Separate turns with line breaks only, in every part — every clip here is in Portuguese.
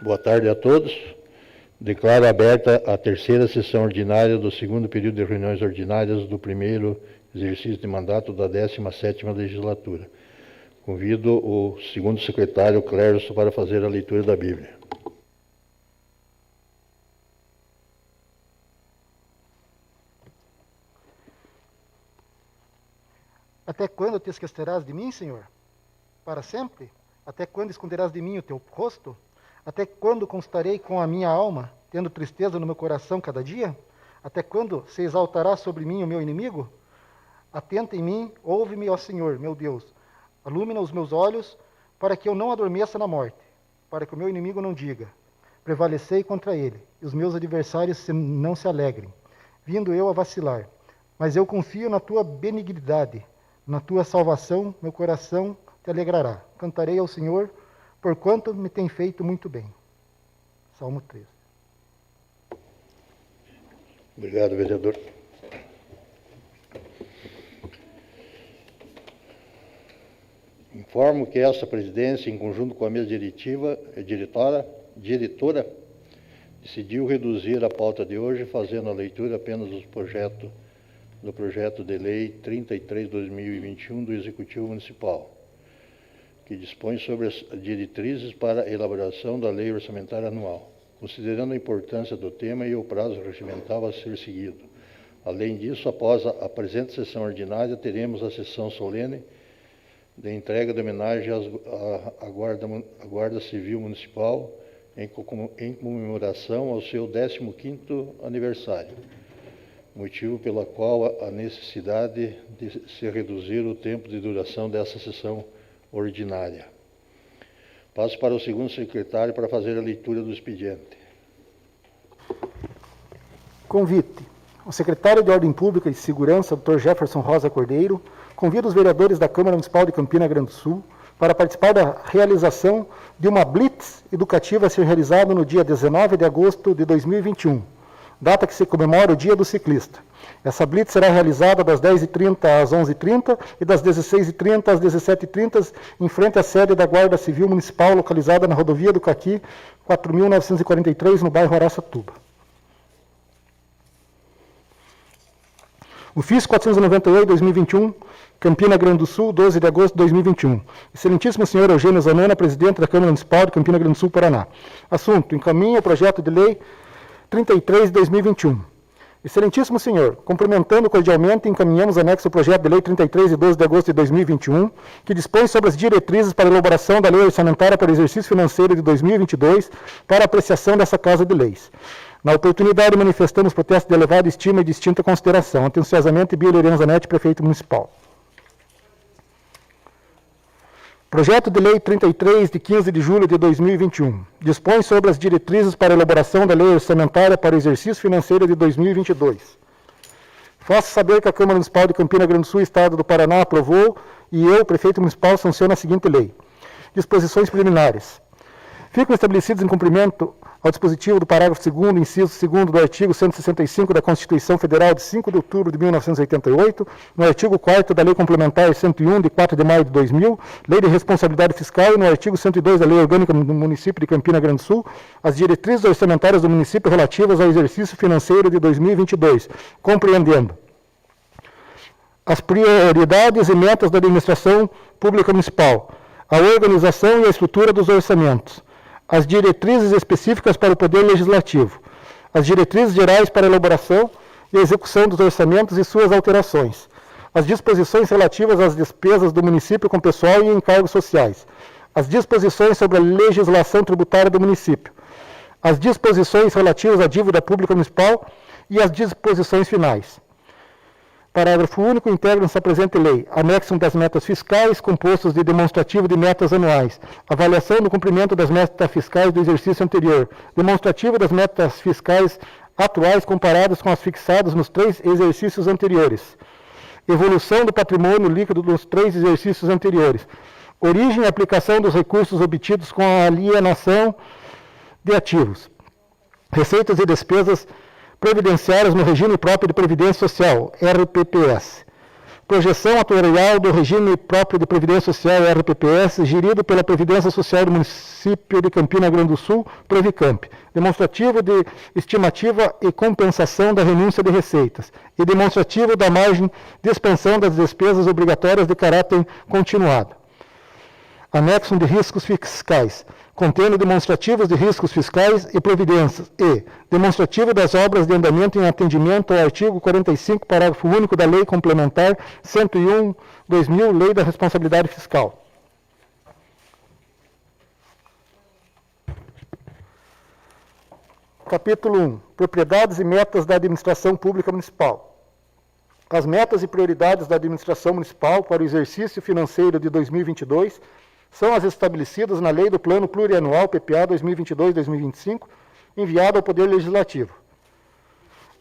Boa tarde a todos. Declaro aberta a terceira sessão ordinária do segundo período de reuniões ordinárias do primeiro exercício de mandato da 17ª legislatura. Convido o segundo secretário Clércio para fazer a leitura da Bíblia.
Até quando te esquecerás de mim, Senhor? Para sempre? Até quando esconderás de mim o teu rosto? Até quando constarei com a minha alma, tendo tristeza no meu coração cada dia? Até quando se exaltará sobre mim o meu inimigo? Atenta em mim, ouve-me, ó Senhor, meu Deus. Alumina os meus olhos, para que eu não adormeça na morte, para que o meu inimigo não diga: prevalecei contra ele, e os meus adversários não se alegrem, vindo eu a vacilar. Mas eu confio na tua benignidade, na tua salvação, meu coração te alegrará. Cantarei ao Senhor, porquanto me tem feito muito bem. Salmo 3.
Obrigado, vereador. Informo que esta presidência, em conjunto com a mesa diretora, decidiu reduzir a pauta de hoje, fazendo a leitura apenas do projeto de lei 33/2021 do Executivo Municipal, que dispõe sobre as diretrizes para a elaboração da Lei Orçamentária Anual, considerando a importância do tema e o prazo regimental a ser seguido. Além disso, após a presente sessão ordinária, teremos a sessão solene de entrega de homenagem à Guarda Civil Municipal em comemoração ao seu 15º aniversário, motivo pelo qual a necessidade de se reduzir o tempo de duração dessa sessão ordinária. Passo para o segundo secretário para fazer a leitura do expediente.
Convite. O secretário de Ordem Pública e Segurança, Dr. Jefferson Rosa Cordeiro, convida os vereadores da Câmara Municipal de Campina Grande do Sul para participar da realização de uma blitz educativa a ser realizada no dia 19 de agosto de 2021, data que se comemora o Dia do Ciclista. Essa blitz será realizada das 10h30 às 11h30 e das 16h30 às 17h30, em frente à sede da Guarda Civil Municipal, localizada na rodovia do Caqui, 4.943, no bairro Araçatuba. Ofício 498/2021, Campina Grande do Sul, 12 de agosto de 2021. Excelentíssimo senhor Eugênio Zanona, presidente da Câmara Municipal de Campina Grande do Sul, Paraná. Assunto: encaminha o projeto de lei 33 de 2021. Excelentíssimo senhor, cumprimentando cordialmente, encaminhamos anexo ao projeto de lei 33 de 12 de agosto de 2021, que dispõe sobre as diretrizes para a elaboração da lei orçamentária para o exercício financeiro de 2022 para apreciação dessa Casa de Leis. Na oportunidade, manifestamos protesto de elevada estima e distinta consideração. Atenciosamente, Bia Lorena Zanetti, prefeito municipal. Projeto de lei 33, de 15 de julho de 2021, dispõe sobre as diretrizes para a elaboração da lei orçamentária para o exercício financeiro de 2022. Faço saber que a Câmara Municipal de Campina Grande do Sul, Estado do Paraná, aprovou e eu, prefeito municipal, sanciono a seguinte lei. Disposições preliminares. Ficam estabelecidos em cumprimento ao dispositivo do parágrafo 2º, inciso 2º do artigo 165 da Constituição Federal de 5 de outubro de 1988, no artigo 4º da Lei Complementar 101, de 4 de maio de 2000, Lei de Responsabilidade Fiscal, e no artigo 102 da Lei Orgânica do Município de Campina Grande do Sul, as diretrizes orçamentárias do município relativas ao exercício financeiro de 2022, compreendendo as prioridades e metas da administração pública municipal, a organização e a estrutura dos orçamentos, as diretrizes específicas para o Poder Legislativo, as diretrizes gerais para a elaboração e a execução dos orçamentos e suas alterações, as disposições relativas às despesas do município com pessoal e encargos sociais, as disposições sobre a legislação tributária do município, as disposições relativas à dívida pública municipal e as disposições finais. Parágrafo único. Integram-se a presente lei. Anexam das metas fiscais, compostos de demonstrativo de metas anuais. Avaliação do cumprimento das metas fiscais do exercício anterior. Demonstrativo das metas fiscais atuais comparadas com as fixadas nos 3 exercícios anteriores. Evolução do patrimônio líquido dos 3 exercícios anteriores. Origem e aplicação dos recursos obtidos com a alienação de ativos. Receitas e despesas previdenciárias no regime próprio de Previdência Social, RPPS. projeção atuarial do regime próprio de Previdência Social, RPPS, gerido pela Previdência Social do município de Campina Grande do Sul, Provicamp, demonstrativo de estimativa e compensação da renúncia de receitas, e demonstrativo da margem de expansão das despesas obrigatórias de caráter continuado. Anexo de riscos fiscais, contendo demonstrativos de riscos fiscais e providências, e demonstrativo das obras de andamento em atendimento ao artigo 45, parágrafo único da Lei Complementar 101/2000, Lei da Responsabilidade Fiscal. Capítulo 1. Propriedades e metas da administração pública municipal. As metas e prioridades da administração municipal para o exercício financeiro de 2022 são as estabelecidas na Lei do Plano Plurianual PPA 2022-2025, enviada ao Poder Legislativo.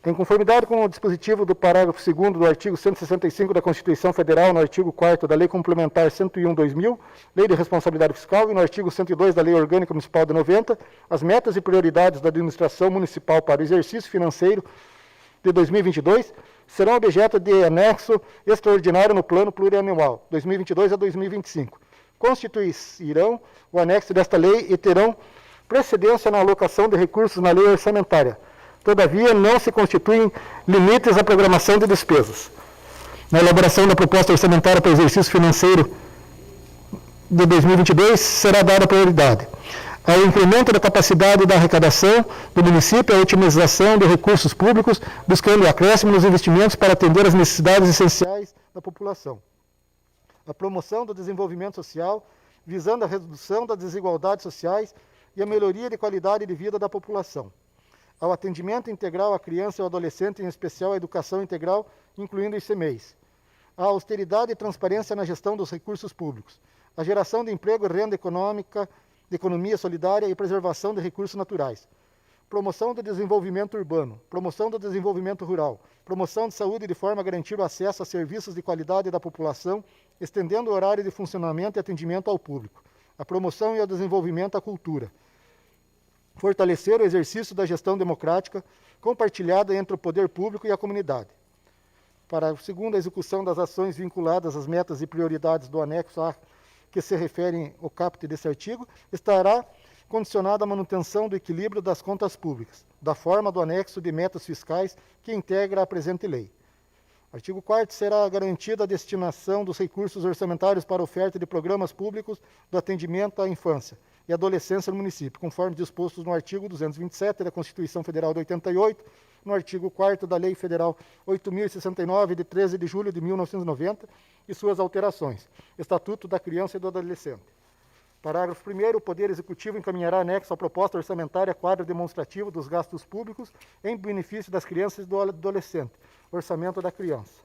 Em conformidade com o dispositivo do parágrafo 2º do artigo 165 da Constituição Federal, no artigo 4º da Lei Complementar 101/2000, Lei de Responsabilidade Fiscal, e no artigo 102 da Lei Orgânica Municipal de 90, as metas e prioridades da administração municipal para o exercício financeiro de 2022 serão objeto de anexo extraordinário no Plano Plurianual 2022 a 2025. Constituirão o anexo desta lei e terão precedência na alocação de recursos na lei orçamentária. Todavia, não se constituem limites à programação de despesas. Na elaboração da proposta orçamentária para o exercício financeiro de 2022, será dada prioridade ao incremento da capacidade da arrecadação do município, à otimização de recursos públicos, buscando acréscimo nos investimentos para atender às necessidades essenciais da população. A promoção do desenvolvimento social, visando a redução das desigualdades sociais e a melhoria de qualidade de vida da população. Ao atendimento integral à criança e ao adolescente, em especial à educação integral, incluindo os CMEIs. A austeridade e transparência na gestão dos recursos públicos. A geração de emprego e renda econômica, de economia solidária e preservação de recursos naturais. Promoção do desenvolvimento urbano, promoção do desenvolvimento rural, promoção de saúde de forma a garantir o acesso a serviços de qualidade da população, estendendo o horário de funcionamento e atendimento ao público, a promoção e o desenvolvimento da cultura, fortalecer o exercício da gestão democrática compartilhada entre o poder público e a comunidade. Parágrafo 2º, a execução das ações vinculadas às metas e prioridades do anexo A que se referem ao caput desse artigo, estará condicionada à manutenção do equilíbrio das contas públicas, da forma do anexo de metas fiscais que integra a presente lei. Artigo 4º, será garantida a destinação dos recursos orçamentários para oferta de programas públicos do atendimento à infância e adolescência no município, conforme dispostos no artigo 227 da Constituição Federal de 88, no artigo 4º da Lei Federal 8.069, de 13 de julho de 1990, e suas alterações. Estatuto da Criança e do Adolescente. Parágrafo 1º, o Poder Executivo encaminhará anexo à proposta orçamentária quadro demonstrativo dos gastos públicos em benefício das crianças e do adolescente, orçamento da criança.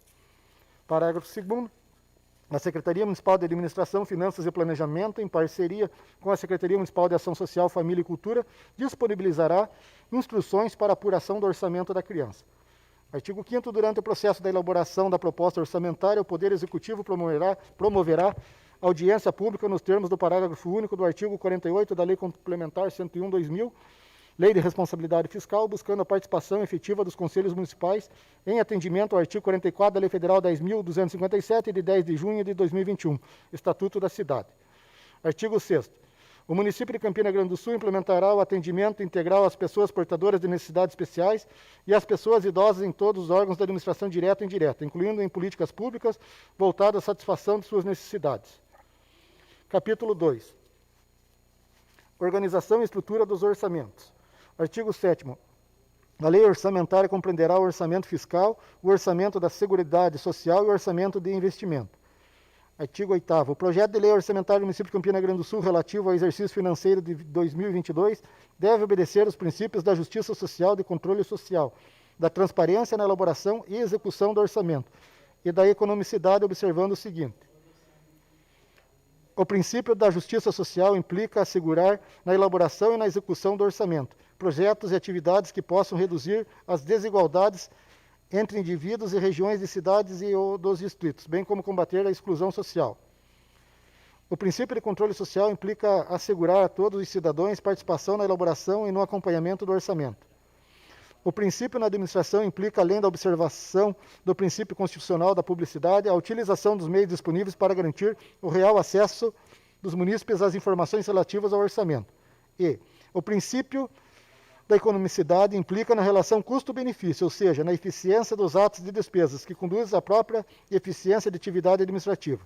Parágrafo 2º, a Secretaria Municipal de Administração, Finanças e Planejamento, em parceria com a Secretaria Municipal de Ação Social, Família e Cultura, disponibilizará instruções para apuração do orçamento da criança. Artigo 5º, durante o processo da elaboração da proposta orçamentária, o Poder Executivo promoverá audiência pública nos termos do parágrafo único do artigo 48 da Lei Complementar 101/2000, Lei de Responsabilidade Fiscal, buscando a participação efetiva dos conselhos municipais em atendimento ao artigo 44 da Lei Federal 10.257, de 10 de junho de 2021, Estatuto da Cidade. Artigo 6º. O município de Campina Grande do Sul implementará o atendimento integral às pessoas portadoras de necessidades especiais e às pessoas idosas em todos os órgãos da administração direta e indireta, incluindo em políticas públicas voltadas à satisfação de suas necessidades. Capítulo 2. Organização e estrutura dos orçamentos. Artigo 7º. A lei orçamentária compreenderá o orçamento fiscal, o orçamento da Seguridade Social e o orçamento de investimento. Artigo 8º. O projeto de lei orçamentária do município de Campina Grande do Sul relativo ao exercício financeiro de 2022 deve obedecer os princípios da justiça social, de controle social, da transparência na elaboração e execução do orçamento e da economicidade, observando o seguinte. O princípio da justiça social implica assegurar na elaboração e na execução do orçamento projetos e atividades que possam reduzir as desigualdades entre indivíduos e regiões de cidades e ou dos distritos, bem como combater a exclusão social. O princípio de controle social implica assegurar a todos os cidadãos participação na elaboração e no acompanhamento do orçamento. O princípio na administração implica, além da observação do princípio constitucional da publicidade, a utilização dos meios disponíveis para garantir o real acesso dos munícipes às informações relativas ao orçamento. E o princípio da economicidade implica na relação custo-benefício, ou seja, na eficiência dos atos de despesas, que conduz à própria eficiência de atividade administrativa.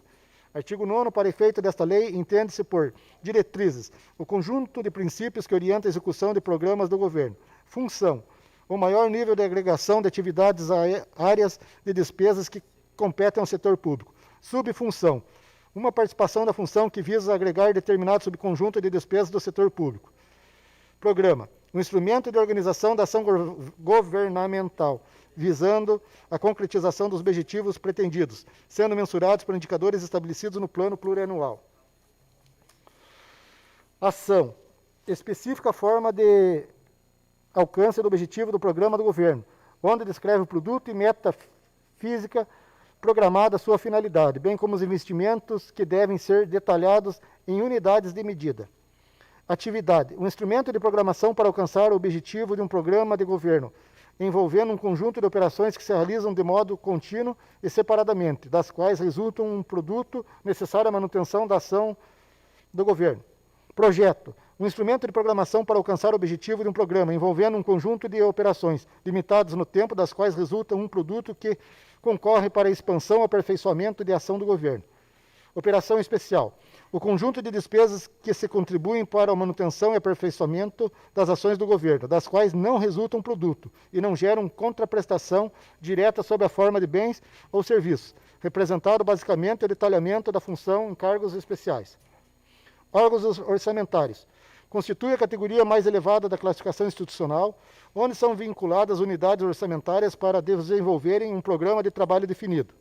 Artigo 9º, para efeito desta lei, entende-se por diretrizes o conjunto de princípios que orienta a execução de programas do governo. Função, o maior nível de agregação de atividades a áreas de despesas que competem ao setor público. Subfunção, uma participação da função que visa agregar determinado subconjunto de despesas do setor público. Programa, um instrumento de organização da ação governamental, visando a concretização dos objetivos pretendidos, sendo mensurados por indicadores estabelecidos no plano plurianual. Ação, específica forma de alcance do objetivo do programa do governo, onde descreve o produto e meta física programada a sua finalidade, bem como os investimentos que devem ser detalhados em unidades de medida. Atividade, um instrumento de programação para alcançar o objetivo de um programa de governo, envolvendo um conjunto de operações que se realizam de modo contínuo e separadamente, das quais resulta um produto necessário à manutenção da ação do governo. Projeto, um instrumento de programação para alcançar o objetivo de um programa, envolvendo um conjunto de operações limitadas no tempo, das quais resulta um produto que concorre para a expansão e aperfeiçoamento de ação do governo. Operação especial, o conjunto de despesas que se contribuem para a manutenção e aperfeiçoamento das ações do governo, das quais não resulta um produto e não geram contraprestação direta sob a forma de bens ou serviços, representado basicamente o detalhamento da função em cargos especiais. Órgãos orçamentários. Constitui a categoria mais elevada da classificação institucional, onde são vinculadas unidades orçamentárias para desenvolverem um programa de trabalho definido.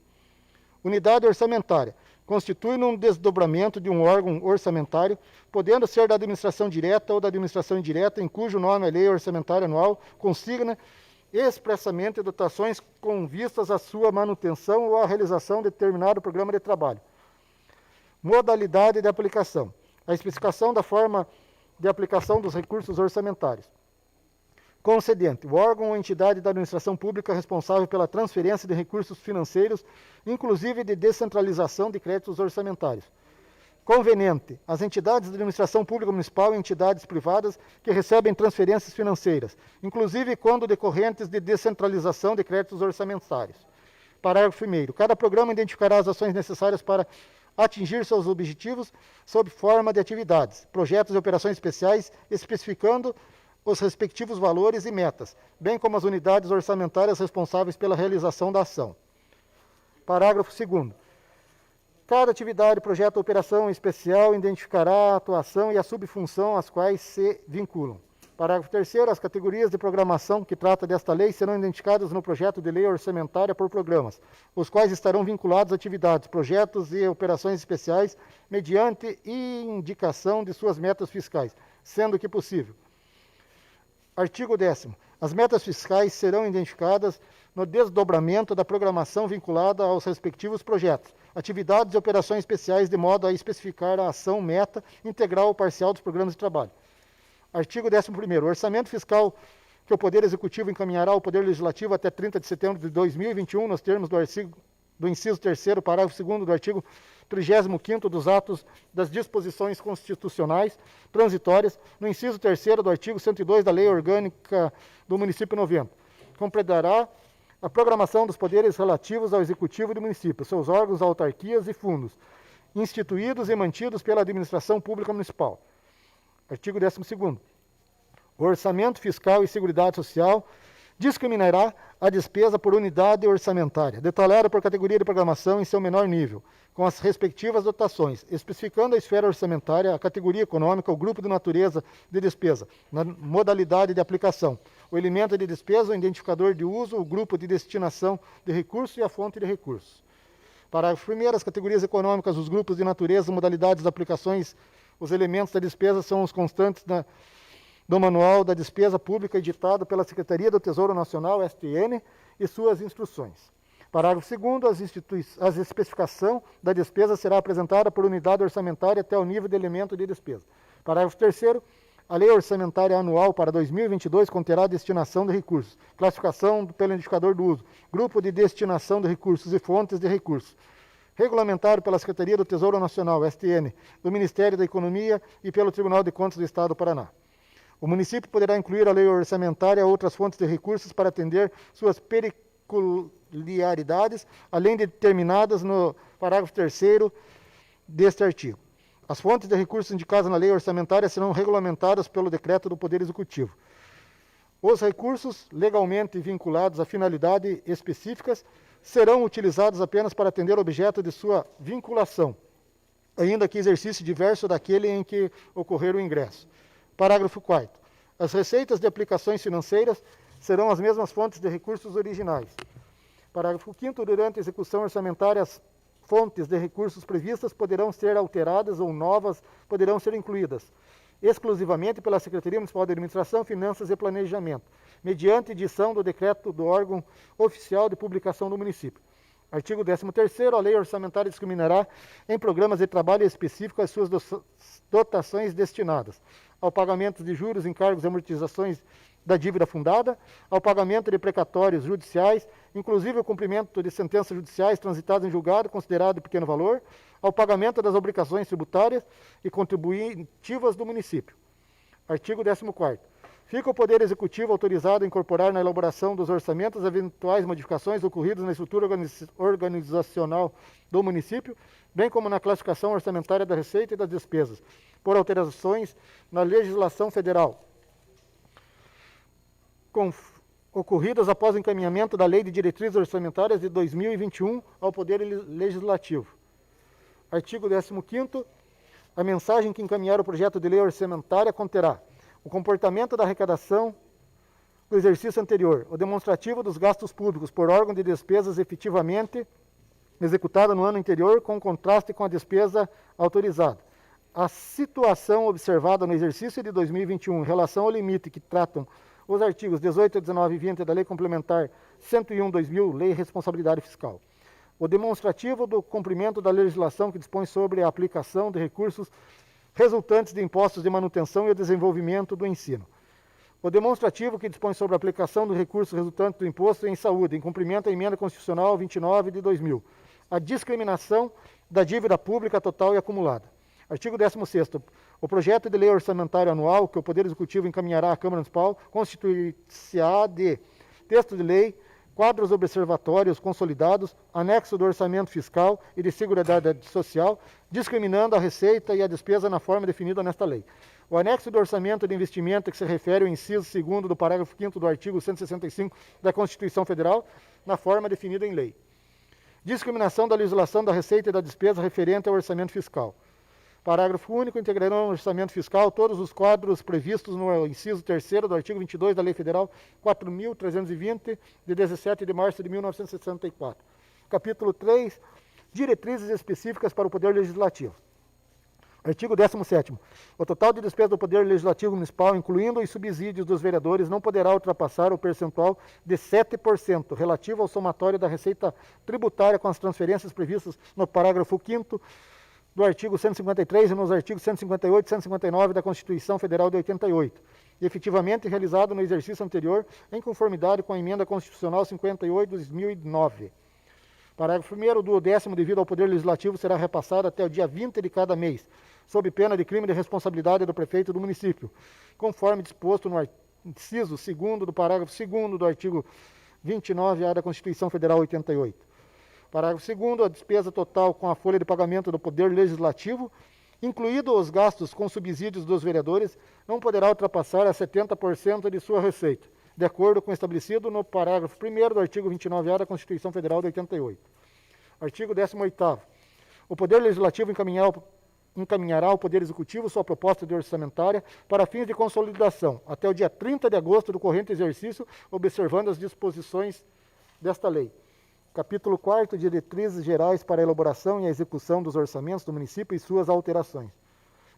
Unidade orçamentária. Constitui um desdobramento de um órgão orçamentário, podendo ser da administração direta ou da administração indireta, em cujo nome a lei orçamentária anual consigna expressamente dotações com vistas à sua manutenção ou à realização de determinado programa de trabalho. Modalidade de aplicação. A especificação da forma de aplicação dos recursos orçamentários. Concedente, o órgão ou entidade da administração pública responsável pela transferência de recursos financeiros, inclusive de descentralização de créditos orçamentários. Conveniente, as entidades da administração pública municipal e entidades privadas que recebem transferências financeiras, inclusive quando decorrentes de descentralização de créditos orçamentários. Parágrafo 1º. Cada programa identificará as ações necessárias para atingir seus objetivos sob forma de atividades, projetos e operações especiais, especificando os respectivos valores e metas, bem como as unidades orçamentárias responsáveis pela realização da ação. Parágrafo 2º. Cada atividade, projeto ou operação especial identificará a atuação e a subfunção às quais se vinculam. Parágrafo 3º. As categorias de programação que trata desta lei serão identificadas no projeto de lei orçamentária por programas, os quais estarão vinculados a atividades, projetos e operações especiais mediante indicação de suas metas fiscais, sendo que possível. Artigo 10º. As metas fiscais serão identificadas no desdobramento da programação vinculada aos respectivos projetos, atividades e operações especiais, de modo a especificar a ação meta integral ou parcial dos programas de trabalho. Artigo 11º. O orçamento fiscal que o Poder Executivo encaminhará ao Poder Legislativo até 30 de setembro de 2021, nos termos do inciso 3º, parágrafo 2º do artigo 35º dos atos das disposições constitucionais transitórias, no inciso 3º do artigo 102 da Lei Orgânica do Município 90. Compreenderá a programação dos poderes relativos ao Executivo do município, seus órgãos, autarquias e fundos, instituídos e mantidos pela administração pública municipal. Artigo 12º. O orçamento fiscal e seguridade social discriminará a despesa por unidade orçamentária, detalhada por categoria de programação em seu menor nível, com as respectivas dotações, especificando a esfera orçamentária, a categoria econômica, o grupo de natureza de despesa, na modalidade de aplicação, o elemento de despesa, o identificador de uso, o grupo de destinação de recursos e a fonte de recursos. Parágrafo 1º. As categorias econômicas, os grupos de natureza, modalidades de aplicações, os elementos da despesa são os constantes do Manual da Despesa Pública editado pela Secretaria do Tesouro Nacional, STN, e suas instruções. Parágrafo 2º. A especificação da despesa será apresentada por unidade orçamentária até o nível de elemento de despesa. Parágrafo 3º. A lei orçamentária anual para 2022 conterá destinação de recursos, classificação pelo indicador do uso, grupo de destinação de recursos e fontes de recursos, regulamentado pela Secretaria do Tesouro Nacional, STN, do Ministério da Economia e pelo Tribunal de Contas do Estado do Paraná. O município poderá incluir a lei orçamentária outras fontes de recursos para atender suas peculiaridades, além de determinadas no parágrafo 3º deste artigo. As fontes de recursos indicadas na lei orçamentária serão regulamentadas pelo decreto do Poder Executivo. Os recursos legalmente vinculados a finalidades específicas serão utilizados apenas para atender o objeto de sua vinculação, ainda que exercício diverso daquele em que ocorrer o ingresso. Parágrafo 4º. As receitas de aplicações financeiras serão as mesmas fontes de recursos originais. Parágrafo 5º. Durante a execução orçamentária, as fontes de recursos previstas poderão ser alteradas ou novas poderão ser incluídas, exclusivamente pela Secretaria Municipal de Administração, Finanças e Planejamento, mediante edição do decreto do órgão oficial de publicação do município. Artigo 13º. A lei orçamentária discriminará em programas de trabalho específicos as suas dotações destinadas ao pagamento de juros, encargos e amortizações da dívida fundada, ao pagamento de precatórios judiciais, inclusive o cumprimento de sentenças judiciais transitadas em julgado considerado de pequeno valor, ao pagamento das obrigações tributárias e contributivas do município. Artigo 14º. Fica o Poder Executivo autorizado a incorporar na elaboração dos orçamentos eventuais modificações ocorridas na estrutura organizacional do município, bem como na classificação orçamentária da receita e das despesas, por alterações na legislação federal, ocorridas após o encaminhamento da Lei de Diretrizes Orçamentárias de 2021 ao Poder Legislativo. Artigo 15º. A mensagem que encaminhar o projeto de lei orçamentária conterá o comportamento da arrecadação do exercício anterior, o demonstrativo dos gastos públicos por órgão de despesas efetivamente executada no ano anterior, com contraste com a despesa autorizada. A situação observada no exercício de 2021 em relação ao limite que tratam os artigos 18, 19 e 20 da Lei Complementar 101/2000, Lei de Responsabilidade Fiscal. O demonstrativo do cumprimento da legislação que dispõe sobre a aplicação de recursos resultantes de impostos de manutenção e o desenvolvimento do ensino. O demonstrativo que dispõe sobre a aplicação do recurso resultante do imposto em saúde, em cumprimento à emenda constitucional 29 de 2000. A discriminação da dívida pública total e acumulada. Artigo 16º. O projeto de lei orçamentário anual que o Poder Executivo encaminhará à Câmara Municipal constituir-se-á de texto de lei, quadros observatórios consolidados, anexo do orçamento fiscal e de seguridade social, discriminando a receita e a despesa na forma definida nesta lei. O anexo do orçamento de investimento que se refere ao inciso 2º do parágrafo 5º do artigo 165 da Constituição Federal, na forma definida em lei. Discriminação da legislação da receita e da despesa referente ao orçamento fiscal. Parágrafo único. Integrarão no orçamento fiscal todos os quadros previstos no inciso 3º do artigo 22 da Lei Federal 4.320, de 17 de março de 1964. Capítulo 3. Diretrizes específicas para o Poder Legislativo. Artigo 17º. O total de despesa do Poder Legislativo Municipal, incluindo os subsídios dos vereadores, não poderá ultrapassar o percentual de 7% relativo ao somatório da receita tributária com as transferências previstas no parágrafo 5º do artigo 153 e nos artigos 158 e 159 da Constituição Federal de 88, e efetivamente realizado no exercício anterior, em conformidade com a Emenda Constitucional 58 de 2009. Parágrafo 1º. Do 10º devido ao Poder Legislativo será repassado até o dia 20 de cada mês, sob pena de crime de responsabilidade do prefeito do município, conforme disposto no inciso 2º do parágrafo 2º do artigo 29A da Constituição Federal 88. Parágrafo 2º. A despesa total com a folha de pagamento do Poder Legislativo, incluídos os gastos com subsídios dos vereadores, não poderá ultrapassar a 70% de sua receita, de acordo com o estabelecido no parágrafo 1º do artigo 29A da Constituição Federal de 88. Artigo 18º. O Poder Legislativo encaminhará ao Poder Executivo sua proposta de orçamentária para fins de consolidação até o dia 30 de agosto do corrente exercício, observando as disposições desta lei. Capítulo 4º. Diretrizes gerais para a elaboração e a execução dos orçamentos do município e suas alterações.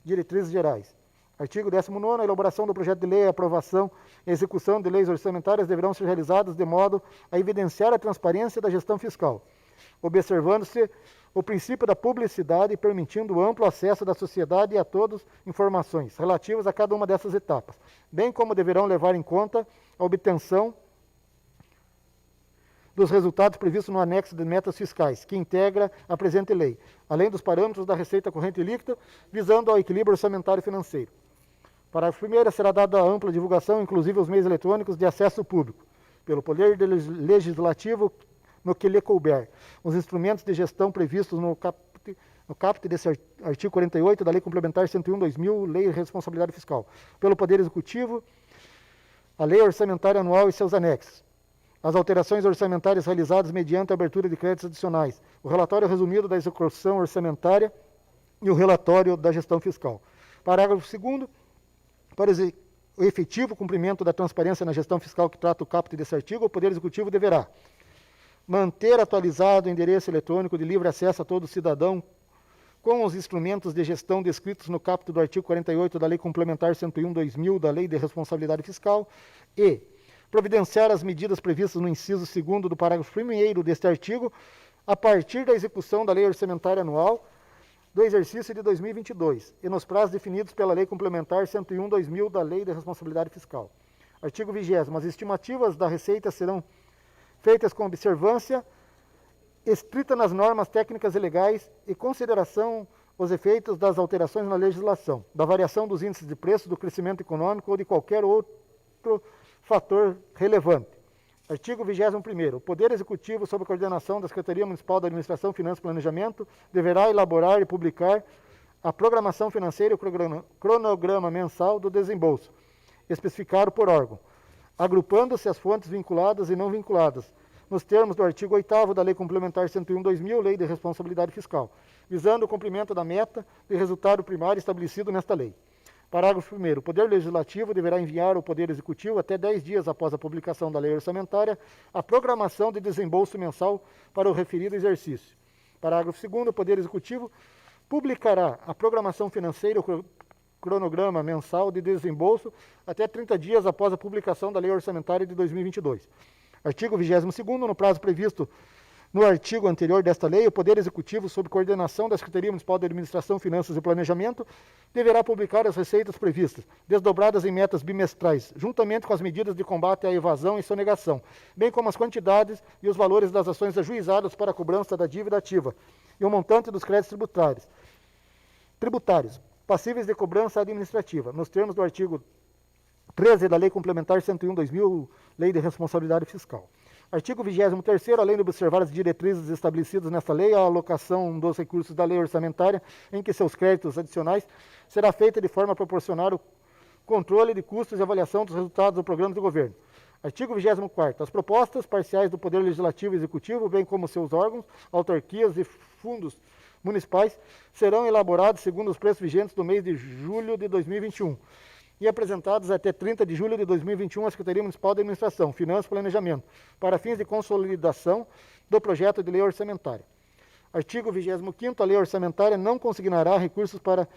Diretrizes gerais. Artigo 19º. A elaboração do projeto de lei, a aprovação e execução de leis orçamentárias deverão ser realizadas de modo a evidenciar a transparência da gestão fiscal, observando-se o princípio da publicidade e permitindo o amplo acesso da sociedade a todas informações relativas a cada uma dessas etapas, bem como deverão levar em conta a obtenção dos resultados previstos no anexo de metas fiscais, que integra a presente lei, além dos parâmetros da receita corrente líquida, visando ao equilíbrio orçamentário e financeiro. Parágrafo 1º, será dada ampla divulgação, inclusive aos meios eletrônicos de acesso público, pelo Poder Legislativo, no que lhe couber, os instrumentos de gestão previstos no caput desse artigo 48 da Lei Complementar 101/2000, Lei de Responsabilidade Fiscal, pelo Poder Executivo, a Lei Orçamentária Anual e seus anexos, as alterações orçamentárias realizadas mediante a abertura de créditos adicionais, o relatório resumido da execução orçamentária e o relatório da gestão fiscal. Parágrafo 2º, para o efetivo cumprimento da transparência na gestão fiscal que trata o caput desse artigo, o Poder Executivo deverá manter atualizado o endereço eletrônico de livre acesso a todo cidadão com os instrumentos de gestão descritos no caput do artigo 48 da Lei Complementar 101/2000 da Lei de Responsabilidade Fiscal e providenciar as medidas previstas no inciso 2º do parágrafo 1º deste artigo a partir da execução da Lei Orçamentária Anual do exercício de 2022 e nos prazos definidos pela Lei Complementar 101/2000 da Lei de Responsabilidade Fiscal. Artigo 20º. As estimativas da receita serão feitas com observância estrita nas normas técnicas e legais e consideração os efeitos das alterações na legislação, da variação dos índices de preço, do crescimento econômico ou de qualquer outro fator relevante. Artigo 21º. O Poder Executivo, sob a coordenação da Secretaria Municipal da Administração, Finanças e Planejamento, deverá elaborar e publicar a programação financeira e o cronograma mensal do desembolso, especificado por órgão, agrupando-se as fontes vinculadas e não vinculadas, nos termos do artigo 8º da Lei Complementar 101/2000, Lei de Responsabilidade Fiscal, visando o cumprimento da meta de resultado primário estabelecido nesta lei. Parágrafo 1º. O Poder Legislativo deverá enviar ao Poder Executivo, até 10 dias após a publicação da Lei Orçamentária, a programação de desembolso mensal para o referido exercício. Parágrafo 2º. O Poder Executivo publicará a programação financeira e o cronograma mensal de desembolso até 30 dias após a publicação da Lei Orçamentária de 2022. Artigo 22º. No prazo previsto no artigo anterior desta lei, o Poder Executivo, sob coordenação da Secretaria Municipal de Administração, Finanças e Planejamento, deverá publicar as receitas previstas, desdobradas em metas bimestrais, juntamente com as medidas de combate à evasão e sonegação, bem como as quantidades e os valores das ações ajuizadas para a cobrança da dívida ativa e o montante dos créditos tributários passíveis de cobrança administrativa, nos termos do artigo 13 da Lei Complementar 101/2000, Lei de Responsabilidade Fiscal. Artigo 23º, além de observar as diretrizes estabelecidas nesta lei, a alocação dos recursos da lei orçamentária, em que seus créditos adicionais, será feita de forma a proporcionar o controle de custos e avaliação dos resultados do programa de governo. Artigo 24º. As propostas parciais do Poder Legislativo e Executivo, bem como seus órgãos, autarquias e fundos municipais, serão elaborados segundo os preços vigentes do mês de julho de 2021 e apresentados até 30 de julho de 2021 à Secretaria Municipal de Administração, Finanças e Planejamento, para fins de consolidação do projeto de lei orçamentária. Artigo 25º. A lei orçamentária não consignará recursos para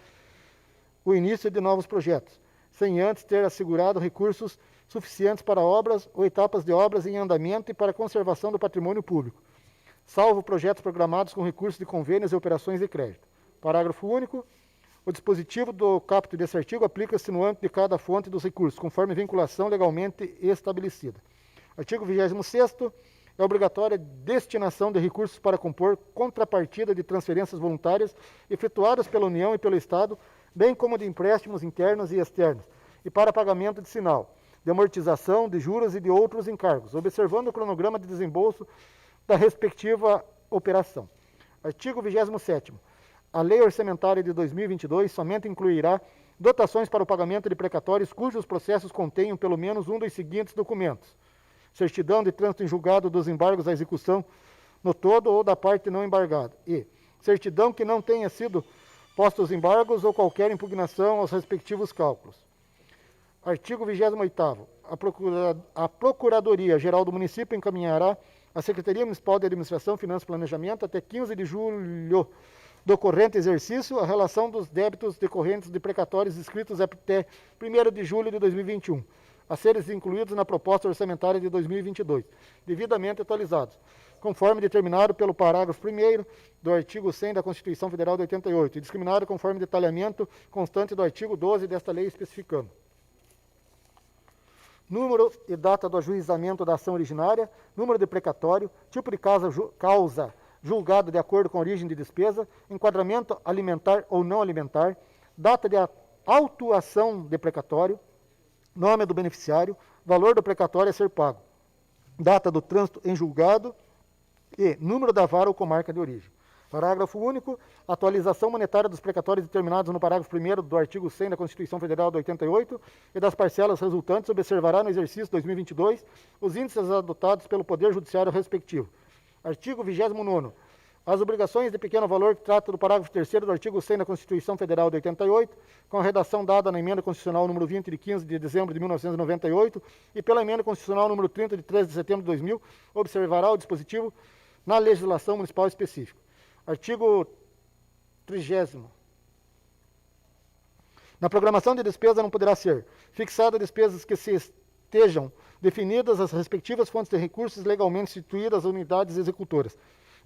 o início de novos projetos, sem antes ter assegurado recursos suficientes para obras ou etapas de obras em andamento e para a conservação do patrimônio público, salvo projetos programados com recursos de convênios e operações de crédito. Parágrafo único. O dispositivo do caput desse artigo aplica-se no âmbito de cada fonte dos recursos, conforme vinculação legalmente estabelecida. Artigo 26º. É obrigatória a destinação de recursos para compor contrapartida de transferências voluntárias efetuadas pela União e pelo Estado, bem como de empréstimos internos e externos, e para pagamento de sinal, de amortização, de juros e de outros encargos, observando o cronograma de desembolso da respectiva operação. Artigo 27º. A Lei Orçamentária de 2022 somente incluirá dotações para o pagamento de precatórios cujos processos contenham pelo menos um dos seguintes documentos: certidão de trânsito em julgado dos embargos à execução no todo ou da parte não embargada, e certidão que não tenha sido postos embargos ou qualquer impugnação aos respectivos cálculos. Artigo 28º. A Procuradoria-Geral do Município encaminhará à Secretaria Municipal de Administração, Finanças e Planejamento até 15 de julho do corrente exercício a relação dos débitos decorrentes de precatórios inscritos até 1º de julho de 2021, a serem incluídos na proposta orçamentária de 2022, devidamente atualizados, conforme determinado pelo parágrafo 1º do artigo 100 da Constituição Federal de 88, e discriminado conforme detalhamento constante do artigo 12 desta lei especificando. Número e data do ajuizamento da ação originária, número de precatório, tipo de causa julgado de acordo com a origem de despesa, enquadramento alimentar ou não alimentar, data de autuação de precatório, nome do beneficiário, valor do precatório a ser pago, data do trânsito em julgado e número da vara ou comarca de origem. Parágrafo único. Atualização monetária dos precatórios determinados no parágrafo 1º do artigo 100 da Constituição Federal de 88 e das parcelas resultantes observará no exercício 2022 os índices adotados pelo Poder Judiciário respectivo. Artigo 29º. As obrigações de pequeno valor que trata do parágrafo 3º do artigo 100 da Constituição Federal de 88, com a redação dada na emenda constitucional número 20 de 15 de dezembro de 1998 e pela emenda constitucional número 30 de 13 de setembro de 2000, observará o dispositivo na legislação municipal específica. Artigo 30º. Na programação de despesa não poderá ser fixada despesas que se estejam definidas as respectivas fontes de recursos legalmente instituídas às unidades executoras,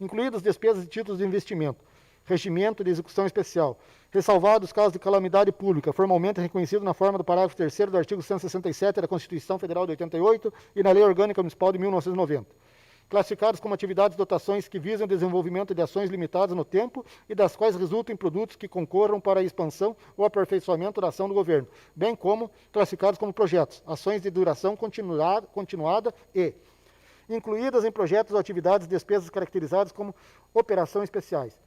incluídas despesas de títulos de investimento, regimento de execução especial, ressalvados casos de calamidade pública, formalmente reconhecido na forma do parágrafo 3º do artigo 167 da Constituição Federal de 88 e na Lei Orgânica Municipal de 1990. Classificados como atividades e dotações que visam o desenvolvimento de ações limitadas no tempo e das quais resultem produtos que concorram para a expansão ou aperfeiçoamento da ação do governo, bem como classificados como projetos, ações de duração continuada e incluídas em projetos ou atividades e despesas caracterizadas como operações especiais.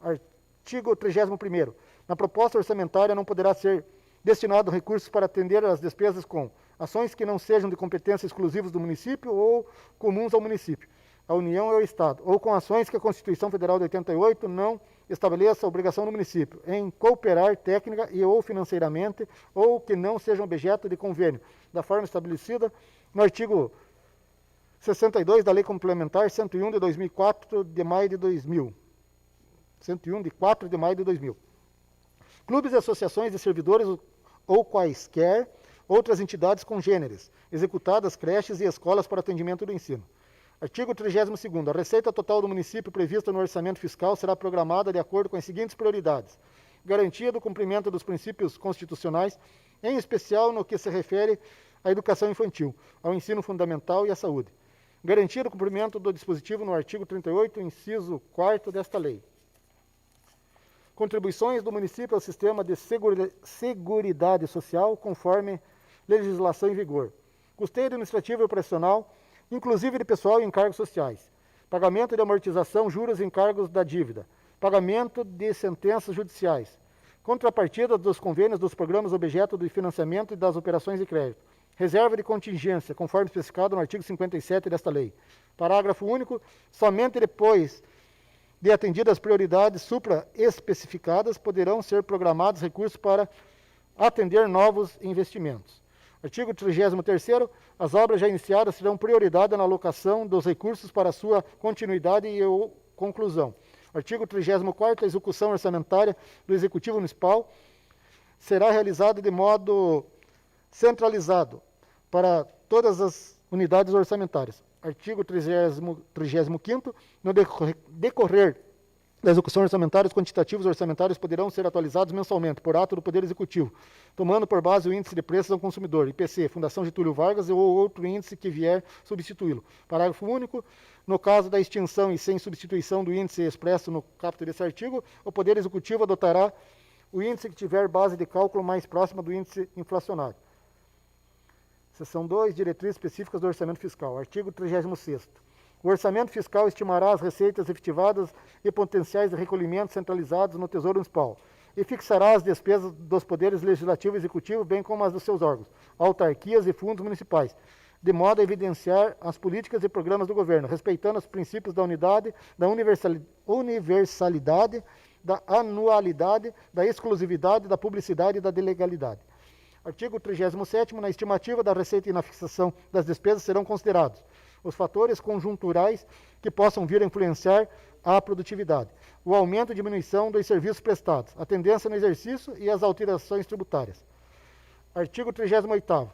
Artigo 31º. Na proposta orçamentária não poderá ser destinado recursos para atender às despesas com ações que não sejam de competência exclusivas do município ou comuns ao município, à União ou ao Estado, ou com ações que a Constituição Federal de 88 não estabeleça a obrigação do município em cooperar técnica e ou financeiramente, ou que não sejam objeto de convênio, da forma estabelecida no artigo 62 da Lei Complementar 101 de 2004, de maio de 2000. 101 de 4 de maio de 2000. Clubes e associações de servidores ou quaisquer outras entidades congêneres, executadas creches e escolas para atendimento do ensino. Artigo 32º. A receita total do município prevista no orçamento fiscal será programada de acordo com as seguintes prioridades: garantia do cumprimento dos princípios constitucionais, em especial no que se refere à educação infantil, ao ensino fundamental e à saúde. Garantia do cumprimento do dispositivo no artigo 38, inciso 4º desta lei. Contribuições do município ao sistema de seguridade social, conforme legislação em vigor. Custeio administrativo e operacional, inclusive de pessoal e encargos sociais. Pagamento de amortização, juros e encargos da dívida. Pagamento de sentenças judiciais. Contrapartida dos convênios dos programas objeto de financiamento e das operações de crédito. Reserva de contingência, conforme especificado no artigo 57 desta lei. Parágrafo único. Somente depois de atendidas as prioridades supra-especificadas, poderão ser programados recursos para atender novos investimentos. Artigo 33º. As obras já iniciadas terão prioridade na alocação dos recursos para sua continuidade e ou conclusão. Artigo 34º. A execução orçamentária do Executivo Municipal será realizada de modo centralizado para todas as unidades orçamentárias. Artigo 35º. No decorrer da execução orçamentária, os quantitativos orçamentários poderão ser atualizados mensalmente, por ato do Poder Executivo, tomando por base o Índice de Preços ao Consumidor, IPC, Fundação Getúlio Vargas ou outro índice que vier substituí-lo. Parágrafo único. No caso da extinção e sem substituição do índice expresso no caput desse artigo, o Poder Executivo adotará o índice que tiver base de cálculo mais próxima do índice inflacionário. Seção 2. Diretrizes específicas do orçamento fiscal. Artigo 36º. O orçamento fiscal estimará as receitas efetivadas e potenciais de recolhimento centralizados no Tesouro Municipal e fixará as despesas dos poderes legislativo e executivo, bem como as dos seus órgãos, autarquias e fundos municipais, de modo a evidenciar as políticas e programas do governo, respeitando os princípios da unidade, da universalidade, da anualidade, da exclusividade, da publicidade e da legalidade. Artigo 37º. Na estimativa da receita e na fixação das despesas serão considerados os fatores conjunturais que possam vir a influenciar a produtividade, o aumento e diminuição dos serviços prestados, a tendência no exercício e as alterações tributárias. Artigo 38º.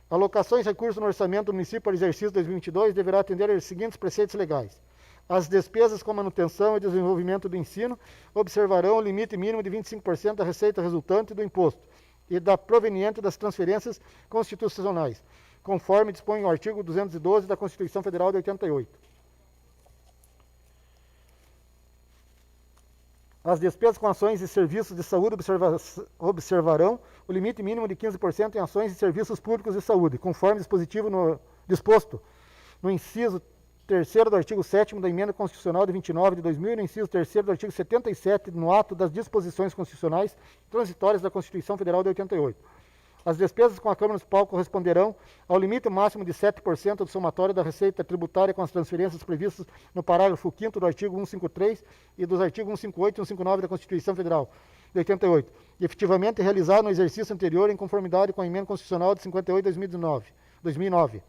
Alocações de recursos no orçamento do município para o exercício 2022 deverá atender aos seguintes preceitos legais: As despesas com manutenção e desenvolvimento do ensino observarão o limite mínimo de 25% da receita resultante do imposto e da proveniente das transferências constitucionais, conforme dispõe o artigo 212 da Constituição Federal de 88. As despesas com ações e serviços de saúde observarão o limite mínimo de 15% em ações e serviços públicos de saúde, conforme disposto no inciso 3º do artigo 7º da Emenda Constitucional de 29 de 2000 e no inciso 3º do artigo 77 no ato das disposições constitucionais transitórias da Constituição Federal de 88. As despesas com a Câmara Municipal corresponderão ao limite máximo de 7% do somatório da receita tributária com as transferências previstas no parágrafo 5º do artigo 153 e dos artigos 158 e 159 da Constituição Federal de 88, e efetivamente realizado no exercício anterior em conformidade com a Emenda Constitucional de 58 de 2009.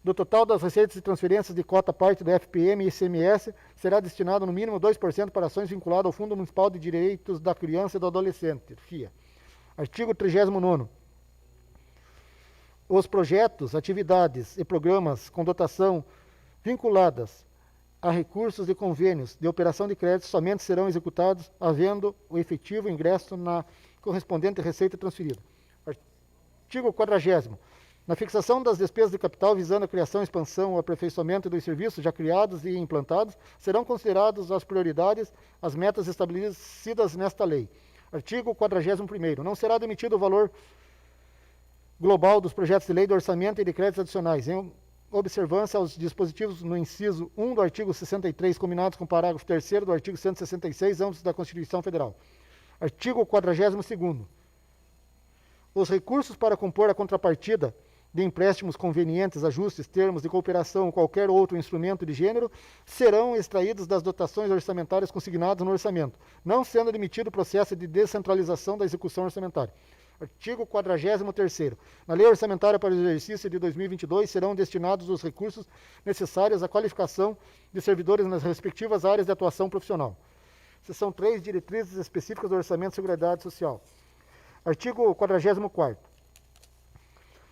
Do total das receitas e transferências de cota parte do FPM e ICMS, será destinado no mínimo 2% para ações vinculadas ao Fundo Municipal de Direitos da Criança e do Adolescente, FIA. Artigo 39º. Os projetos, atividades e programas com dotação vinculadas a recursos de convênios de operação de crédito somente serão executados havendo o efetivo ingresso na correspondente receita transferida. Artigo 40º. Na fixação das despesas de capital visando a criação, expansão ou aperfeiçoamento dos serviços já criados e implantados, serão considerados as prioridades, as metas estabelecidas nesta lei. Artigo 41º. Não será demitido o valor global dos projetos de lei do orçamento e de créditos adicionais, em observância aos dispositivos no inciso 1 do artigo 63, combinados com o parágrafo 3º do artigo 166, ambos da Constituição Federal. Artigo 42º. Os recursos para compor a contrapartida de empréstimos convenientes, ajustes, termos de cooperação ou qualquer outro instrumento de gênero, serão extraídos das dotações orçamentárias consignadas no orçamento, não sendo admitido o processo de descentralização da execução orçamentária. Artigo 43º. Na lei orçamentária para o exercício de 2022 serão destinados os recursos necessários à qualificação de servidores nas respectivas áreas de atuação profissional. Seção 3, diretrizes específicas do Orçamento de Seguridade Social. Artigo 44º.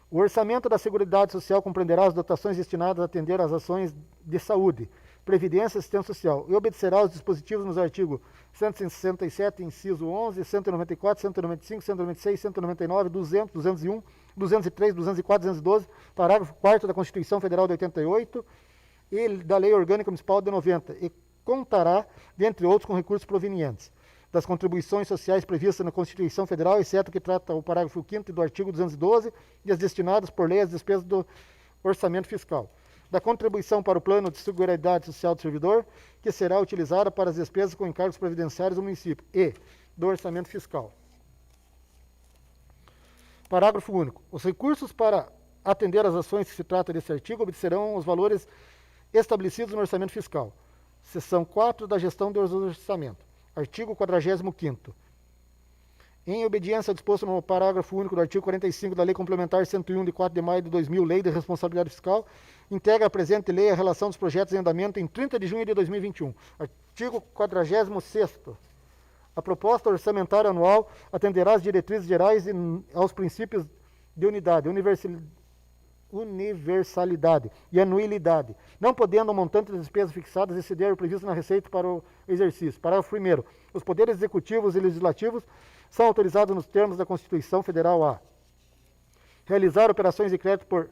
O orçamento da Seguridade Social compreenderá as dotações destinadas a atender às ações de saúde, previdência e assistência social e obedecerá aos dispositivos nos artigos 167, inciso 11, 194, 195, 196, 199, 200, 201, 203, 204, 212, parágrafo 4º da Constituição Federal de 88 e da Lei Orgânica Municipal de 90 e contará, dentre outros, com recursos provenientes das contribuições sociais previstas na Constituição Federal, exceto que trata o parágrafo 5º do artigo 212 e as destinadas por lei às despesas do orçamento fiscal. Da contribuição para o Plano de Seguridade Social do servidor, que será utilizada para as despesas com encargos previdenciários do município, e do orçamento fiscal. Parágrafo único. Os recursos para atender às ações que se trata desse artigo obedecerão os valores estabelecidos no orçamento fiscal. Seção 4 da gestão do orçamento. Artigo 45º. Em obediência ao disposto no parágrafo único do artigo 45 da Lei Complementar 101, de 4 de maio de 2000, Lei de Responsabilidade Fiscal, integra a presente lei a relação dos projetos em andamento em 30 de junho de 2021. Artigo 46º. A proposta orçamentária anual atenderá às diretrizes gerais e aos princípios de unidade, universalidade e anuidade, não podendo o montante das despesas fixadas exceder o previsto na receita para o exercício. Parágrafo 1º. Os poderes executivos e legislativos são autorizados nos termos da Constituição Federal a realizar operações de crédito por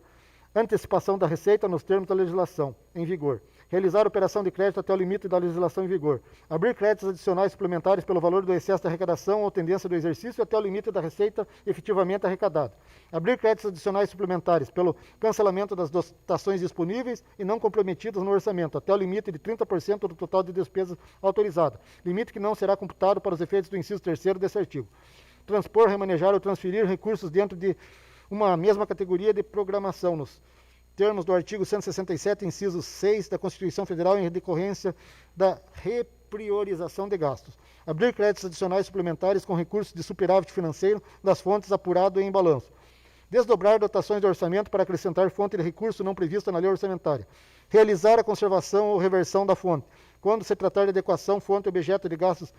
antecipação da receita nos termos da legislação em vigor, realizar operação de crédito até o limite da legislação em vigor, abrir créditos adicionais suplementares pelo valor do excesso da arrecadação ou tendência do exercício até o limite da receita efetivamente arrecadada, abrir créditos adicionais suplementares pelo cancelamento das dotações disponíveis e não comprometidas no orçamento até o limite de 30% do total de despesas autorizada, limite que não será computado para os efeitos do inciso 3º desse artigo. Transpor, remanejar ou transferir recursos dentro de uma mesma categoria de programação nos termos do artigo 167, inciso 6 da Constituição Federal em decorrência da repriorização de gastos. Abrir créditos adicionais suplementares com recursos de superávit financeiro das fontes apurado em balanço. Desdobrar dotações do orçamento para acrescentar fonte de recurso não prevista na lei orçamentária. Realizar a conservação ou reversão da fonte, quando se tratar de adequação, fonte e objeto de gastos,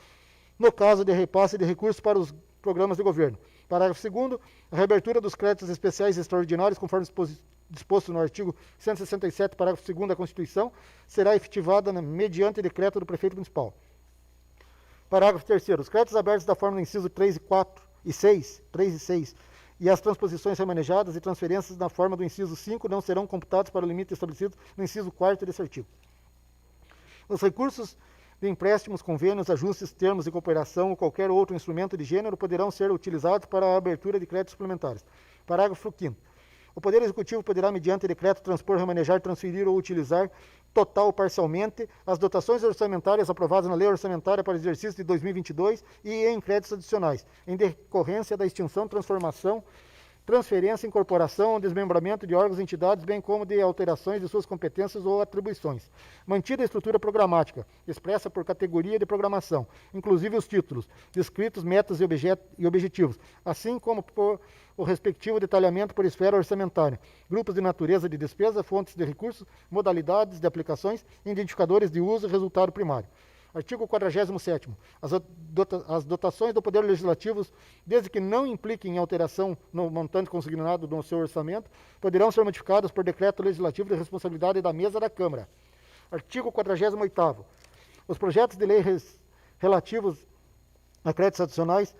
no caso de repasse de recursos para os programas de governo. Parágrafo 2º. A reabertura dos créditos especiais e extraordinários, conforme disposto no artigo 167, parágrafo 2º da Constituição, será efetivada mediante decreto do prefeito municipal. Parágrafo 3º. Os créditos abertos da forma do inciso 3 e 6 e as transposições remanejadas e transferências na forma do inciso 5 não serão computados para o limite estabelecido no inciso 4º desse artigo. Os recursos de empréstimos, convênios, ajustes, termos de cooperação ou qualquer outro instrumento de gênero poderão ser utilizados para a abertura de créditos suplementares. Parágrafo 5º. O Poder Executivo poderá, mediante decreto, transpor, remanejar, transferir ou utilizar, total ou parcialmente, as dotações orçamentárias aprovadas na Lei Orçamentária para o exercício de 2022 e em créditos adicionais, em decorrência da extinção, transformação, transferência, incorporação ou desmembramento de órgãos e entidades, bem como de alterações de suas competências ou atribuições. Mantida a estrutura programática, expressa por categoria de programação, inclusive os títulos, descritos, metas e objetivos, assim como por o respectivo detalhamento por esfera orçamentária, grupos de natureza de despesa, fontes de recursos, modalidades de aplicações, identificadores de uso e resultado primário. Artigo 47º. As dotações do Poder Legislativo, desde que não impliquem em alteração no montante consignado no seu orçamento, poderão ser modificadas por decreto legislativo de responsabilidade da mesa da Câmara. Artigo 48º. Os projetos de lei relativos a créditos adicionais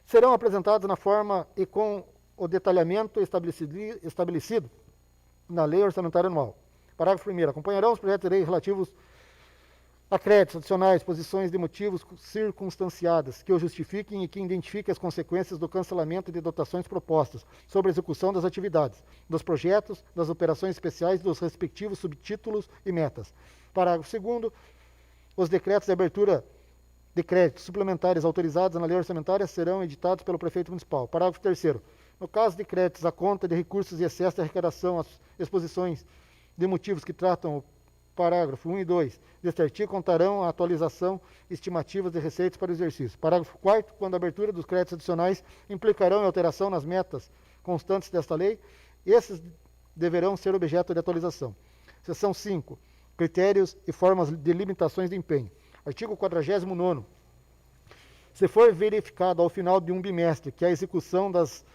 serão apresentados na forma e com o detalhamento estabelecido na Lei Orçamentária Anual. Parágrafo 1º. Acompanharão os projetos de lei relativos a créditos adicionais, posições de motivos circunstanciadas que o justifiquem e que identifiquem as consequências do cancelamento de dotações propostas sobre a execução das atividades, dos projetos, das operações especiais, dos respectivos subtítulos e metas. Parágrafo 2º. Os decretos de abertura de créditos suplementares autorizados na lei orçamentária serão editados pelo prefeito municipal. Parágrafo 3º. No caso de créditos à conta de recursos e excesso de arrecadação, as exposições de motivos que tratam o parágrafo 1 e 2 deste artigo contarão a atualização estimativas de receitas para o exercício. Parágrafo 4º. Quando a abertura dos créditos adicionais implicarão em alteração nas metas constantes desta lei, esses deverão ser objeto de atualização. Seção 5. Critérios e formas de limitações de empenho. Artigo 49º. Se for verificado ao final de um bimestre que a execução das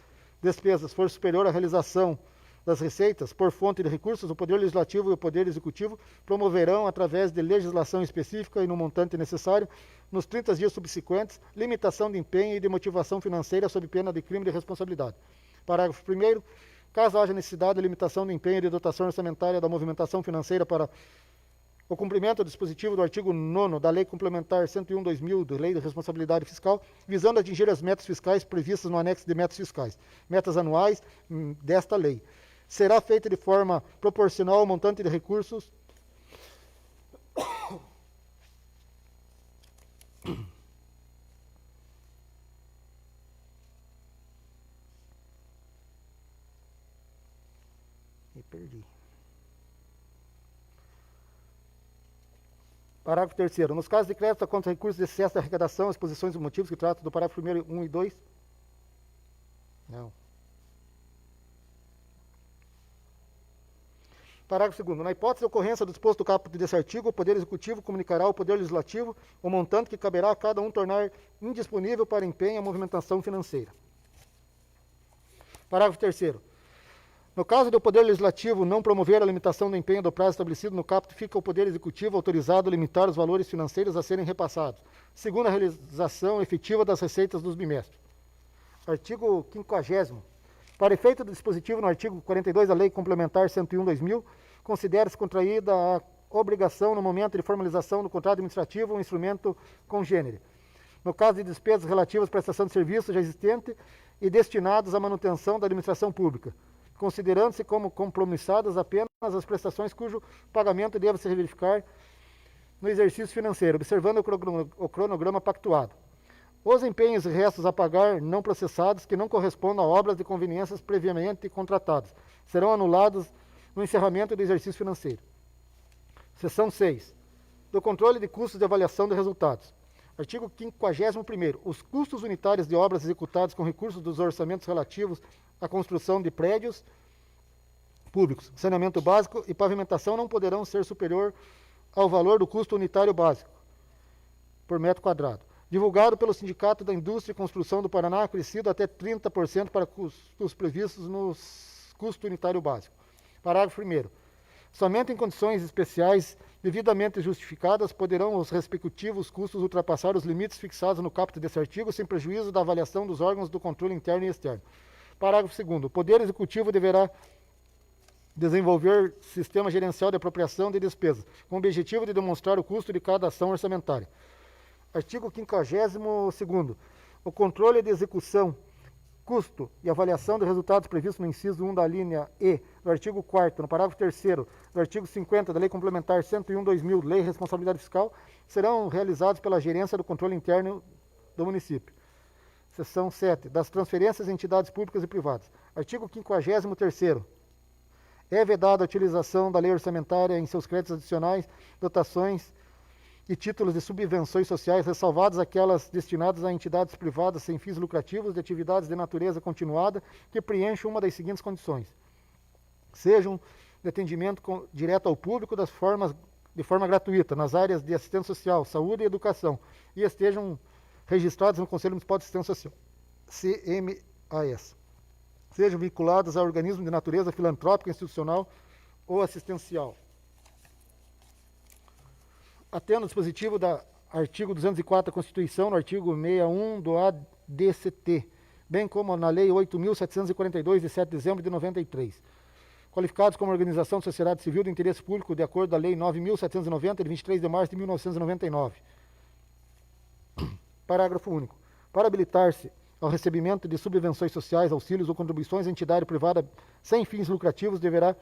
despesas for superior à realização das receitas por fonte de recursos, o Poder Legislativo e o Poder Executivo promoverão, através de legislação específica e no montante necessário, nos 30 dias subsequentes, limitação de empenho e de motivação financeira sob pena de crime de responsabilidade. Parágrafo 1º. Caso haja necessidade de limitação de empenho e de dotação orçamentária da movimentação financeira para o cumprimento do dispositivo do artigo 9º da Lei Complementar 101/2000, da Lei de Responsabilidade Fiscal, visando atingir as metas fiscais previstas no anexo de metas fiscais, metas anuais desta lei, será feita de forma proporcional ao montante de recursos perdi. Parágrafo 3º. Nos casos de crédito contra recursos de excesso de arrecadação, as posições e motivos que tratam do parágrafo 1º, 1 e 2. Não. Parágrafo 2º. Na hipótese de ocorrência do disposto do caput desse artigo, o Poder Executivo comunicará ao Poder Legislativo o montante que caberá a cada um tornar indisponível para empenho a movimentação financeira. Parágrafo 3º. No caso de o Poder Legislativo não promover a limitação do empenho do prazo estabelecido no caput, fica o Poder Executivo autorizado a limitar os valores financeiros a serem repassados, segundo a realização efetiva das receitas dos bimestres. Artigo 50º. Para efeito do dispositivo no artigo 42 da Lei Complementar 101/2000, considera-se contraída a obrigação no momento de formalização do contrato administrativo um instrumento congênere. No caso de despesas relativas à prestação de serviço já existente e destinados à manutenção da administração pública, considerando-se como compromissadas apenas as prestações cujo pagamento deve se verificar no exercício financeiro, observando o cronograma pactuado. Os empenhos e restos a pagar não processados que não correspondam a obras de conveniências previamente contratadas serão anulados no encerramento do exercício financeiro. Seção 6. Do controle de custos de avaliação de resultados. Artigo 51º. Os custos unitários de obras executadas com recursos dos orçamentos relativos à construção de prédios públicos, saneamento básico e pavimentação não poderão ser superior ao valor do custo unitário básico por metro quadrado, divulgado pelo Sindicato da Indústria e Construção do Paraná, acrescido até 30% para custos previstos no custo unitário básico. Parágrafo 1º. Somente em condições especiais devidamente justificadas poderão os respectivos custos ultrapassar os limites fixados no caput desse artigo, sem prejuízo da avaliação dos órgãos do controle interno e externo. Parágrafo 2º. O Poder Executivo deverá desenvolver sistema gerencial de apropriação de despesas, com o objetivo de demonstrar o custo de cada ação orçamentária. Artigo 52º. O controle de execução, custo e avaliação de resultados previstos no inciso 1 da linha E do artigo 4º, no parágrafo 3º do artigo 50 da Lei Complementar 101/2000, Lei de Responsabilidade Fiscal, serão realizados pela Gerência do Controle Interno do município. Seção 7. Das transferências a entidades públicas e privadas. Artigo 53º. É vedada a utilização da lei orçamentária em seus créditos adicionais, dotações e títulos de subvenções sociais, ressalvadas aquelas destinadas a entidades privadas sem fins lucrativos de atividades de natureza continuada que preencham uma das seguintes condições: sejam de atendimento direto ao público de forma gratuita nas áreas de assistência social, saúde e educação, e estejam registrados no Conselho Municipal de Assistência Social, CMAS. Sejam vinculadas a organismos de natureza filantrópica, institucional ou assistencial. Atendo ao dispositivo do artigo 204 da Constituição, no artigo 61 do ADCT, bem como na Lei 8.742, de 7 de dezembro de 93. Qualificados como organização de sociedade civil de interesse público, de acordo com a Lei 9.790, de 23 de março de 1999. Parágrafo único. Para habilitar-se ao recebimento de subvenções sociais, auxílios ou contribuições, a entidade privada sem fins lucrativos deverá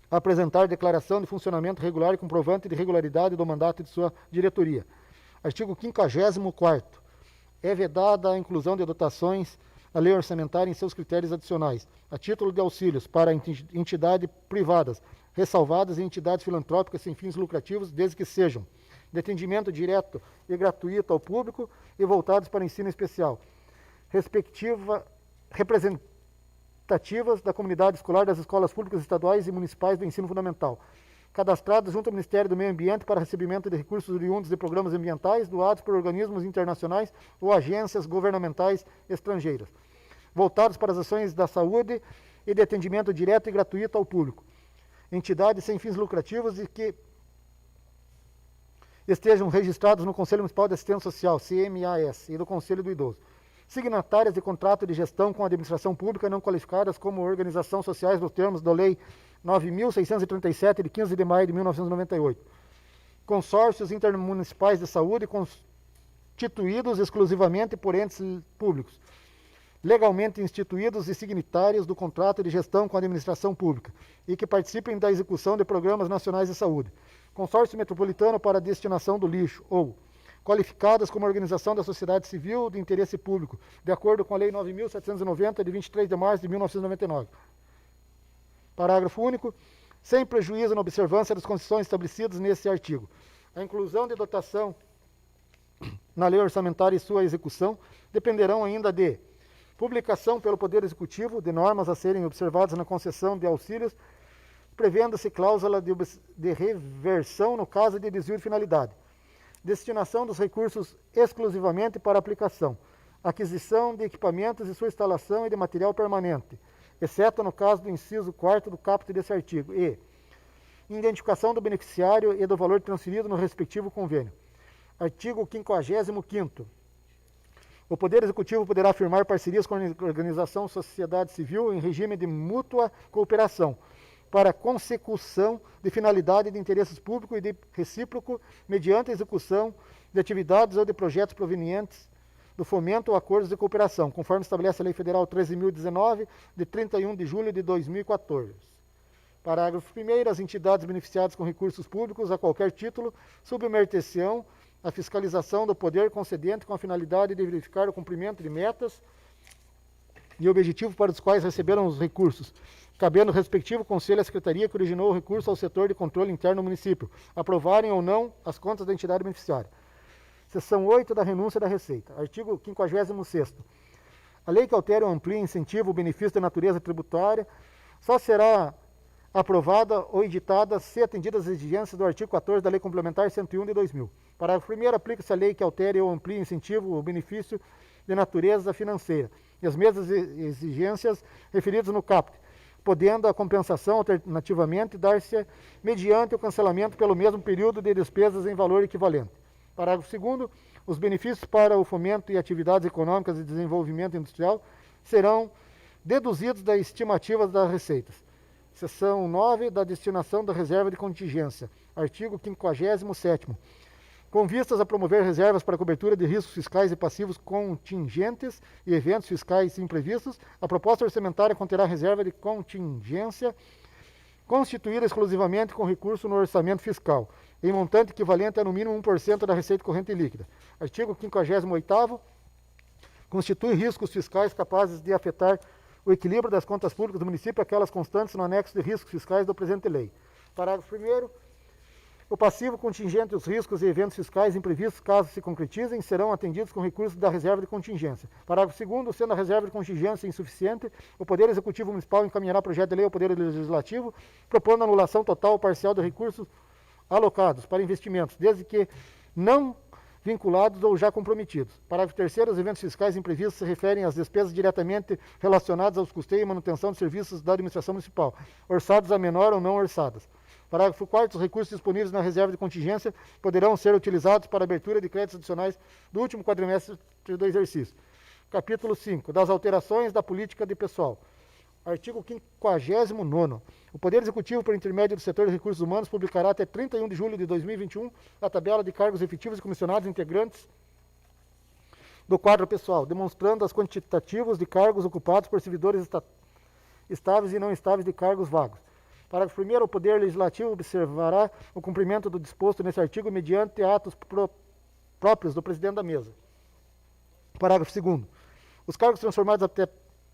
apresentar declaração de funcionamento regular e comprovante de regularidade do mandato de sua diretoria. Artigo 54º. É vedada a inclusão de dotações na lei orçamentária em seus critérios adicionais, a título de auxílios para entidades privadas, ressalvadas em entidades filantrópicas sem fins lucrativos, desde que sejam de atendimento direto e gratuito ao público e voltados para ensino especial, representativas da comunidade escolar das escolas públicas estaduais e municipais do ensino fundamental, cadastrados junto ao Ministério do Meio Ambiente para recebimento de recursos oriundos de programas ambientais doados por organismos internacionais ou agências governamentais estrangeiras, voltados para as ações da saúde e de atendimento direto e gratuito ao público, entidades sem fins lucrativos e que estejam registrados no Conselho Municipal de Assistência Social, CMAS, e do Conselho do Idoso, signatárias de contrato de gestão com a administração pública não qualificadas como organização sociais nos termos da Lei 9.637, de 15 de maio de 1998. Consórcios intermunicipais de saúde constituídos exclusivamente por entes públicos, legalmente instituídos e signatários do contrato de gestão com a administração pública e que participem da execução de programas nacionais de saúde. Consórcio metropolitano para a destinação do lixo ou qualificadas como organização da sociedade civil de interesse público, de acordo com a Lei 9.790, de 23 de março de 1999. Parágrafo único. Sem prejuízo na observância das condições estabelecidas nesse artigo, a inclusão de dotação na lei orçamentária e sua execução dependerão ainda de publicação pelo Poder Executivo de normas a serem observadas na concessão de auxílios, prevendo-se cláusula de reversão no caso de desvio de finalidade, destinação dos recursos exclusivamente para aplicação, aquisição de equipamentos e sua instalação e de material permanente, exceto no caso do inciso 4º do caput desse artigo, e identificação do beneficiário e do valor transferido no respectivo convênio. Artigo 55º. O Poder Executivo poderá firmar parcerias com a organização sociedade civil em regime de mútua cooperação, para consecução de finalidade de interesses públicos e de recíproco, mediante a execução de atividades ou de projetos provenientes do fomento ou acordos de cooperação, conforme estabelece a Lei Federal 13.019, de 31 de julho de 2014. Parágrafo 1º. As entidades beneficiadas com recursos públicos, a qualquer título, submeter-se-ão à fiscalização do poder concedente com a finalidade de verificar o cumprimento de metas e objetivos para os quais receberam os recursos, cabendo o respectivo conselho à secretaria que originou o recurso ao setor de controle interno do município, aprovarem ou não as contas da entidade beneficiária. Seção 8 da renúncia da Receita. Artigo 56º. A lei que altere ou amplie, incentiva o benefício de natureza tributária só será aprovada ou editada se atendidas as exigências do artigo 14 da Lei Complementar 101 de 2000. Parágrafo 1º. Aplica-se a lei que altere ou amplie, incentivo o benefício de natureza financeira e as mesmas exigências referidas no caput, podendo a compensação alternativamente dar-se mediante o cancelamento pelo mesmo período de despesas em valor equivalente. Parágrafo 2º. Os benefícios para o fomento e atividades econômicas e desenvolvimento industrial serão deduzidos da estimativa das receitas. Seção 9, da destinação da reserva de contingência. Artigo 57º. Com vistas a promover reservas para cobertura de riscos fiscais e passivos contingentes e eventos fiscais imprevistos, a proposta orçamentária conterá reserva de contingência constituída exclusivamente com recurso no orçamento fiscal, em montante equivalente a no mínimo 1% da receita corrente líquida. Artigo 58º. Constitui riscos fiscais capazes de afetar o equilíbrio das contas públicas do município, aquelas constantes no anexo de riscos fiscais do presente lei. Parágrafo 1º. O passivo contingente, os riscos e eventos fiscais imprevistos, caso se concretizem, serão atendidos com recursos da reserva de contingência. Parágrafo 2º. Sendo a reserva de contingência insuficiente, o Poder Executivo Municipal encaminhará projeto de lei ao Poder Legislativo, propondo anulação total ou parcial de recursos alocados para investimentos, desde que não vinculados ou já comprometidos. Parágrafo 3º. Os eventos fiscais imprevistos se referem às despesas diretamente relacionadas aos custeios e manutenção de serviços da administração municipal, orçados a menor ou não orçadas. Parágrafo 4º. Os recursos disponíveis na reserva de contingência poderão ser utilizados para abertura de créditos adicionais do último quadrimestre do exercício. Capítulo 5. Das alterações da política de pessoal. Artigo 59º. O Poder Executivo, por intermédio do setor de recursos humanos, publicará até 31 de julho de 2021 a tabela de cargos efetivos e comissionados integrantes do quadro pessoal, demonstrando os quantitativos de cargos ocupados por servidores estáveis e não estáveis de cargos vagos. Parágrafo 1º. O Poder Legislativo observará o cumprimento do disposto nesse artigo mediante atos próprios do presidente da mesa. Parágrafo 2º. Os cargos transformados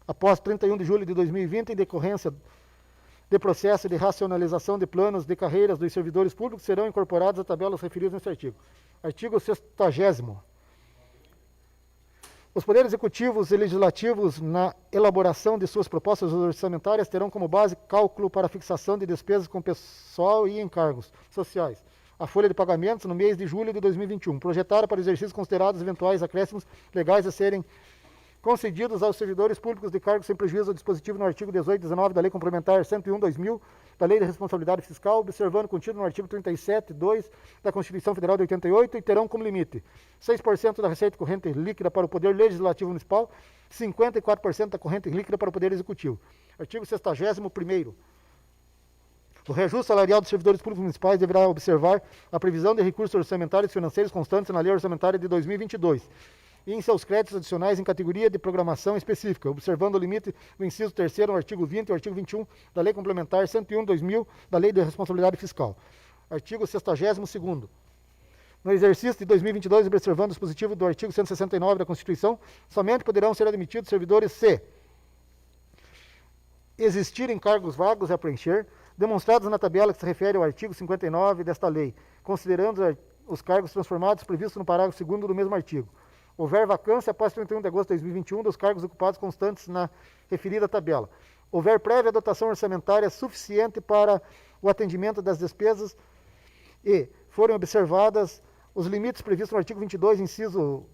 após 31 de julho de 2020, em decorrência de processo de racionalização de planos de carreiras dos servidores públicos, serão incorporados a tabelas referidas nesse artigo. Artigo 60º. Os poderes executivos e legislativos, na elaboração de suas propostas orçamentárias, terão como base cálculo para fixação de despesas com pessoal e encargos sociais. A folha de pagamentos no mês de julho de 2021, projetada para exercícios considerados eventuais acréscimos legais a serem concedidos aos servidores públicos de cargos sem prejuízo ao dispositivo no artigo 18 e 19 da Lei Complementar 101/2000, da Lei de Responsabilidade Fiscal, observando contido no artigo 37(2) da Constituição Federal de 88, e terão como limite 6% da receita corrente líquida para o Poder Legislativo Municipal, 54% da corrente líquida para o Poder Executivo. Artigo 61º. O reajuste salarial dos servidores públicos municipais deverá observar a previsão de recursos orçamentários e financeiros constantes na Lei Orçamentária de 2022 e em seus créditos adicionais em categoria de programação específica, observando o limite do inciso 3º, no artigo 20 e artigo 21 da Lei Complementar 101/2000 da Lei de Responsabilidade Fiscal. Artigo 62º. No exercício de 2022, observando o dispositivo do artigo 169 da Constituição, somente poderão ser admitidos servidores se existirem cargos vagos a preencher, demonstrados na tabela que se refere ao artigo 59 desta lei, considerando os cargos transformados previstos no parágrafo 2º do mesmo artigo. Houver vacância após 31 de agosto de 2021 dos cargos ocupados constantes na referida tabela. Houver prévia dotação orçamentária suficiente para o atendimento das despesas e forem observadas os limites previstos no artigo 22, inciso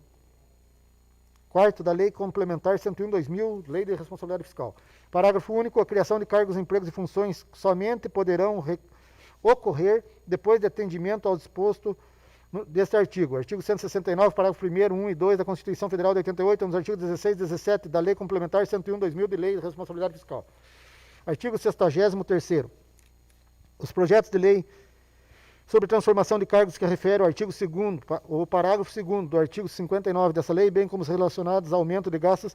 4º da Lei Complementar 101/2000, Lei de Responsabilidade Fiscal. Parágrafo único. A criação de cargos, empregos e funções somente poderão ocorrer depois de atendimento ao disposto deste artigo. Artigo 169, parágrafo 1º, 1 e 2 da Constituição Federal de 88, nos artigos 16 e 17 da Lei Complementar 101/2000 de Lei de Responsabilidade Fiscal. Artigo 63º. Os projetos de lei sobre transformação de cargos que refere ao artigo 2º, o parágrafo 2º do artigo 59 dessa lei, bem como os relacionados ao aumento de gastos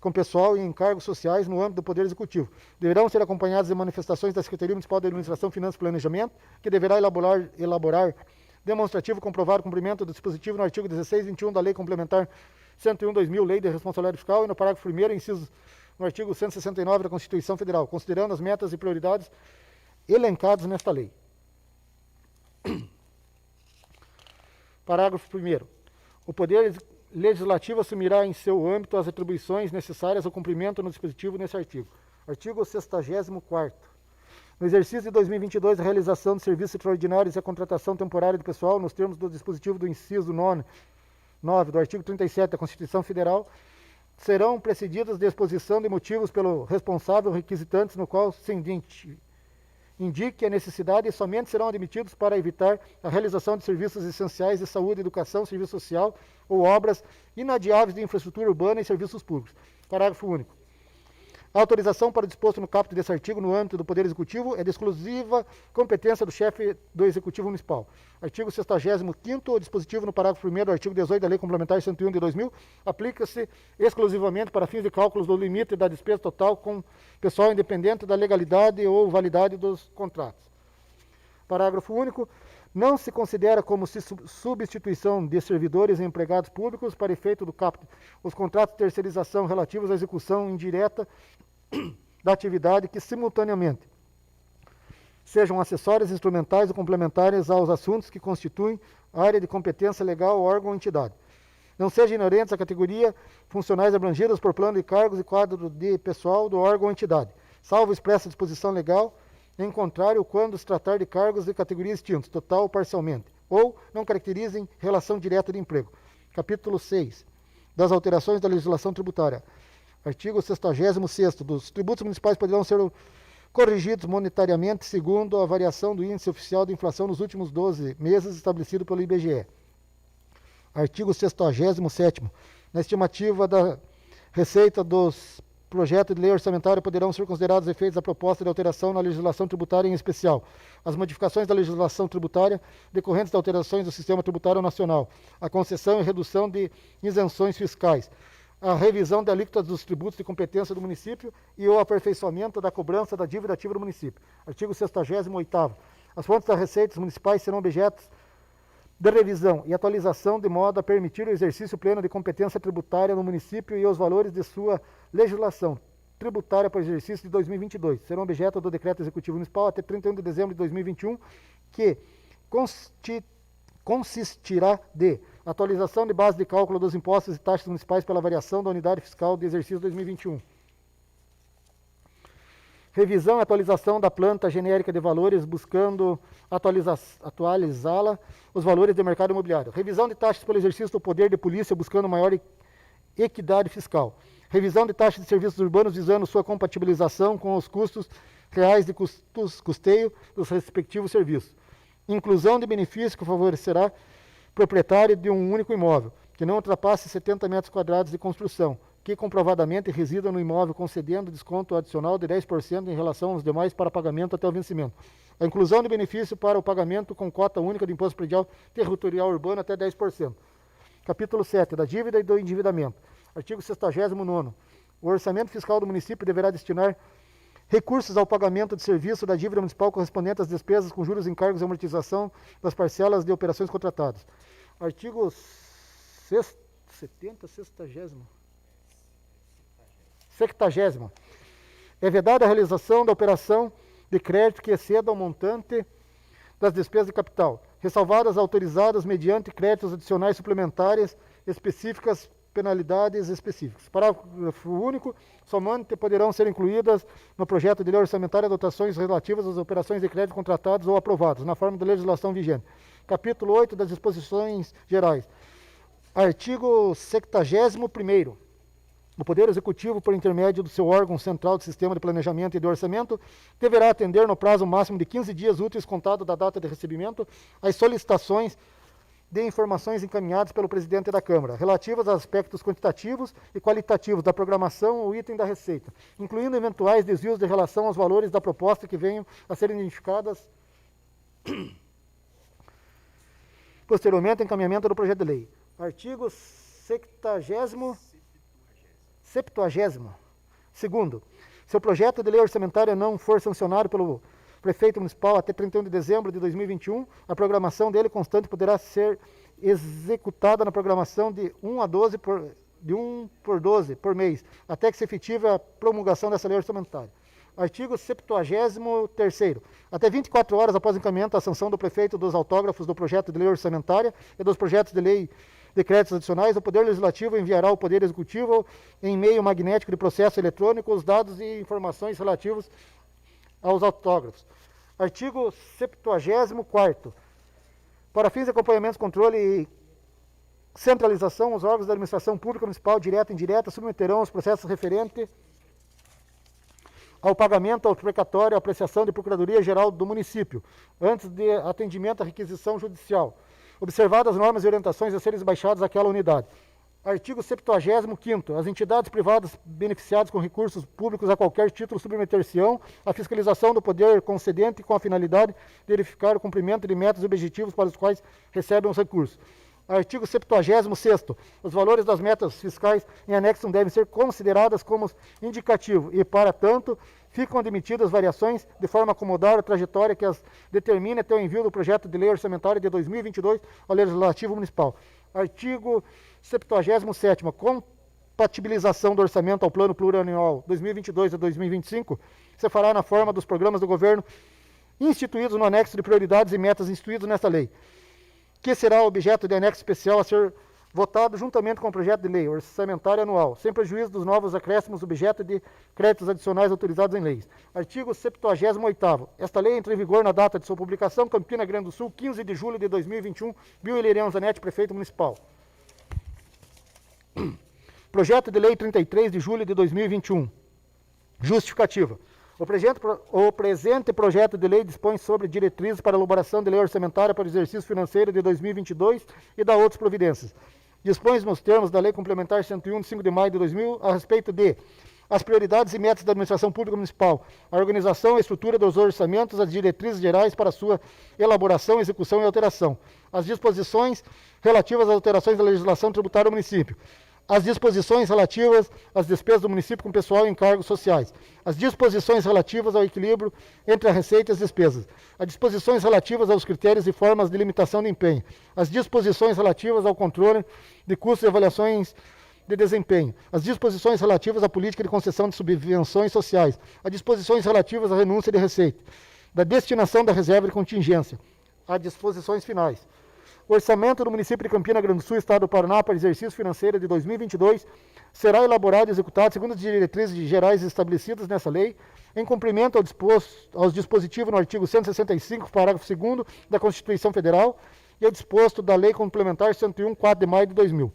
com pessoal e encargos sociais no âmbito do Poder Executivo, deverão ser acompanhados de manifestações da Secretaria Municipal de Administração, Finanças e Planejamento, que deverá elaborar demonstrativo comprovar o cumprimento do dispositivo no artigo 16 e 21 da Lei Complementar 101/2000, Lei de Responsabilidade Fiscal, e no parágrafo 1º, inciso no artigo 169 da Constituição Federal, considerando as metas e prioridades elencados nesta lei. Parágrafo 1º. O Poder Legislativo assumirá em seu âmbito as atribuições necessárias ao cumprimento no dispositivo nesse artigo. Artigo 64º. No exercício de 2022, a realização de serviços extraordinários e a contratação temporária de pessoal, nos termos do dispositivo do inciso 9 do artigo 37 da Constituição Federal, serão precedidas de exposição de motivos pelo responsável requisitantes no qual se indique a necessidade e somente serão admitidos para evitar a realização de serviços essenciais de saúde, educação, serviço social ou obras inadiáveis de infraestrutura urbana e serviços públicos. Parágrafo único. A autorização para o disposto no caput desse artigo no âmbito do Poder Executivo é de exclusiva competência do chefe do Executivo Municipal. Artigo 65º, o dispositivo no parágrafo 1º do artigo 18 da Lei Complementar 101 de 2000 aplica-se exclusivamente para fins de cálculos do limite da despesa total com pessoal independente da legalidade ou validade dos contratos. Parágrafo único. Não se considera como substituição de servidores e empregados públicos para efeito do caput os contratos de terceirização relativos à execução indireta da atividade que simultaneamente sejam acessórias, instrumentais ou complementares aos assuntos que constituem a área de competência legal, órgão ou entidade. Não sejam inerentes à categoria funcionais abrangidas por plano de cargos e quadro de pessoal do órgão ou entidade, salvo expressa disposição legal, em contrário, quando se tratar de cargos de categoria extintos, total ou parcialmente, ou não caracterizem relação direta de emprego. Capítulo 6 das alterações da legislação tributária. Artigo 66º. Dos tributos municipais poderão ser corrigidos monetariamente segundo a variação do índice oficial de inflação nos últimos 12 meses estabelecido pelo IBGE. Artigo 67º. Na estimativa da receita dos projetos de lei orçamentária poderão ser considerados efeitos da proposta de alteração na legislação tributária, em especial as modificações da legislação tributária decorrentes de alterações do sistema tributário nacional, a concessão e redução de isenções fiscais, a revisão de alíquotas dos tributos de competência do município e o aperfeiçoamento da cobrança da dívida ativa do município. Artigo 68º. As fontes das receitas municipais serão objetos de revisão e atualização de modo a permitir o exercício pleno de competência tributária no município e os valores de sua legislação tributária para o exercício de 2022. Serão objeto do Decreto Executivo Municipal até 31 de dezembro de 2021, que consistirá de atualização de base de cálculo dos impostos e taxas municipais pela variação da unidade fiscal de exercício 2021. Revisão e atualização da planta genérica de valores, buscando atualizá-la os valores do mercado imobiliário. Revisão de taxas pelo exercício do poder de polícia, buscando maior equidade fiscal. Revisão de taxas de serviços urbanos, visando sua compatibilização com os custos reais de custeio dos respectivos serviços. Inclusão de benefício que favorecerá proprietário de um único imóvel, que não ultrapasse 70 metros quadrados de construção, que comprovadamente resida no imóvel, concedendo desconto adicional de 10% em relação aos demais para pagamento até o vencimento. A inclusão de benefício para o pagamento com cota única de imposto predial territorial urbano até 10%. Capítulo 7, da dívida e do endividamento. Artigo 69º. O orçamento fiscal do município deverá destinar recursos ao pagamento de serviço da dívida municipal correspondente às despesas com juros, encargos e amortização das parcelas de operações contratadas. Artigo 70. É vedada a realização da operação de crédito que exceda o montante das despesas de capital, ressalvadas autorizadas mediante créditos adicionais suplementares específicas, penalidades específicas. Parágrafo único. Somente poderão ser incluídas no projeto de lei orçamentária dotações relativas às operações de crédito contratadas ou aprovadas, na forma da legislação vigente. Capítulo 8 das disposições gerais. Artigo 71º. O Poder Executivo, por intermédio do seu órgão central de sistema de planejamento e de orçamento, deverá atender no prazo máximo de 15 dias úteis contado da data de recebimento as solicitações de informações encaminhadas pelo presidente da Câmara, relativas a aspectos quantitativos e qualitativos da programação ou item da receita, incluindo eventuais desvios de relação aos valores da proposta que venham a ser identificadas posteriormente ao encaminhamento do projeto de lei. Artigo 70º. Segundo, se o projeto de lei orçamentária não for sancionado pelo prefeito municipal até 31 de dezembro de 2021, a programação dele constante poderá ser executada na programação de 1 por 12 por mês, até que se efetive a promulgação dessa lei orçamentária. Artigo 73º. Até 24 horas após o encaminhamento à sanção do prefeito dos autógrafos do projeto de lei orçamentária e dos projetos de lei de créditos adicionais, o Poder Legislativo enviará ao Poder Executivo, em meio magnético de processo eletrônico, os dados e informações relativos aos autógrafos. Artigo 74º. Para fins de acompanhamento, controle e Centralização. Os órgãos da administração pública municipal, direta e indireta, submeterão os processos referentes ao pagamento, ao precatório, à apreciação de Procuradoria-Geral do município, antes de atendimento à requisição judicial, observadas as normas e orientações a serem baixadas àquela unidade. Artigo 75º. As entidades privadas beneficiadas com recursos públicos a qualquer título submeter-se-ão à fiscalização do poder concedente com a finalidade de verificar o cumprimento de metas e objetivos para os quais recebem os recursos. Artigo 76º. Os valores das metas fiscais em anexo devem ser consideradas como indicativo e, para tanto, ficam admitidas variações de forma a acomodar a trajetória que as determine até o envio do projeto de lei orçamentária de 2022 ao Legislativo Municipal. Artigo 77º. Compatibilização do orçamento ao Plano Plurianual 2022 a 2025 se fará na forma dos programas do governo instituídos no anexo de prioridades e metas instituídos nesta lei, que será objeto de anexo especial a ser votado juntamente com o projeto de lei orçamentária anual, sem prejuízo dos novos acréscimos objeto de créditos adicionais autorizados em leis. Artigo 78º. Esta lei entra em vigor na data de sua publicação, Campina Grande do Sul, 15 de julho de 2021, Bio Ileriano Zanetti, Prefeito Municipal. Projeto de lei 33 de julho de 2021. Justificativa. O presente projeto de lei dispõe sobre diretrizes para a elaboração de lei orçamentária para o exercício financeiro de 2022 e da outras providências. Dispõe nos termos da Lei Complementar 101, de 5 de maio de 2000, a respeito de as prioridades e metas da administração pública municipal, a organização e estrutura dos orçamentos, as diretrizes gerais para sua elaboração, execução e alteração, as disposições relativas às alterações da legislação tributária do município, as disposições relativas às despesas do município com pessoal e encargos sociais, as disposições relativas ao equilíbrio entre a receita e as despesas, as disposições relativas aos critérios e formas de limitação de empenho, as disposições relativas ao controle de custos e avaliações de desempenho, as disposições relativas à política de concessão de subvenções sociais, as disposições relativas à renúncia de receita, da destinação da reserva de contingência, as disposições finais. O orçamento do município de Campina Grande do Sul, Estado do Paraná, para exercício financeiro de 2022, será elaborado e executado segundo as diretrizes gerais estabelecidas nessa lei, em cumprimento aos dispositivos no artigo 165, parágrafo 2º da Constituição Federal e ao disposto da Lei Complementar 101, 4 de maio de 2000.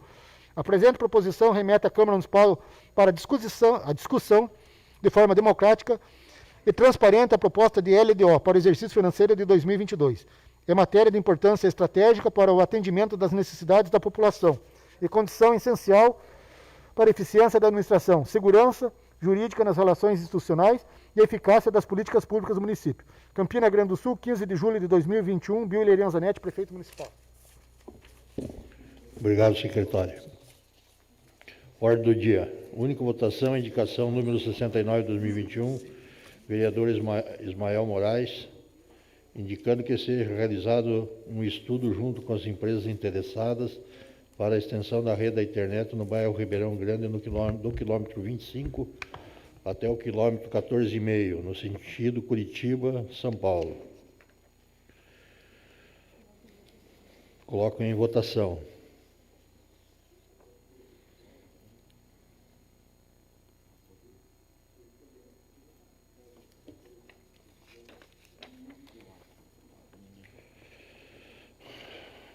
A presente proposição remete à Câmara Municipal para a discussão de forma democrática e transparente a proposta de LDO para o exercício financeiro de 2022. É matéria de importância estratégica para o atendimento das necessidades da população e condição essencial para a eficiência da administração, segurança jurídica nas relações institucionais e eficácia das políticas públicas do município. Campina Grande do Sul, 15 de julho de 2021, Bio Ileriano Zanetti, Prefeito Municipal.
Obrigado, secretário. Ordem do dia. Única votação, indicação número 69 de 2021, vereador Ismael Moraes, indicando que seja realizado um estudo junto com as empresas interessadas para a extensão da rede da internet no bairro Ribeirão Grande, do quilômetro 25 até o quilômetro 14,5, no sentido Curitiba-São Paulo. Coloco em votação.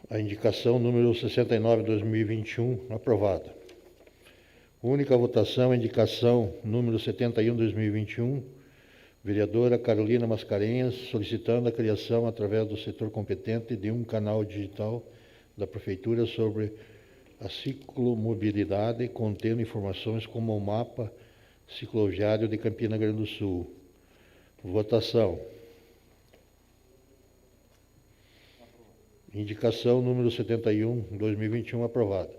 A indicação número 69 de 2021, aprovada. Única votação, indicação número 71 de 2021, vereadora Carolina Mascarenhas, solicitando a criação, através do setor competente, de um canal digital da Prefeitura sobre a ciclomobilidade, contendo informações como o mapa cicloviário de Campina Grande do Sul. Votação. Indicação número 71, 2021, aprovada.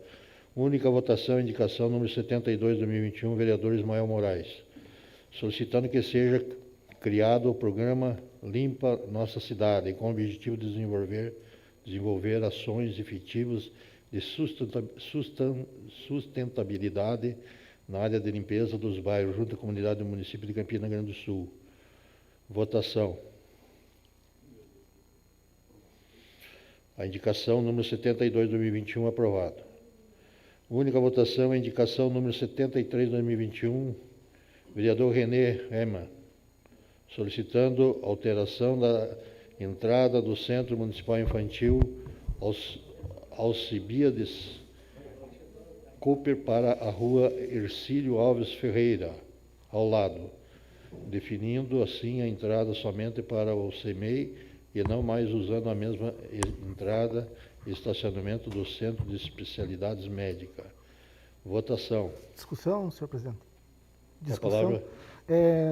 Única votação, indicação número 72, 2021, vereador Ismael Moraes, solicitando que seja criado o programa Limpa Nossa Cidade, com o objetivo de desenvolver ações efetivas de sustentabilidade na área de limpeza dos bairros, junto à comunidade do município de Campina Grande do Sul. Votação. A indicação número 72, 2021, aprovada. Única votação, a indicação número 73, 2021, vereador René Ema, solicitando alteração da entrada do Centro Municipal Infantil Alcibiades Cooper para a rua Ercílio Alves Ferreira, ao lado, definindo assim a entrada somente para o CEMEI e não mais usando a mesma entrada e estacionamento do Centro de Especialidades Médicas. Votação.
Discussão, senhor presidente.
A palavra.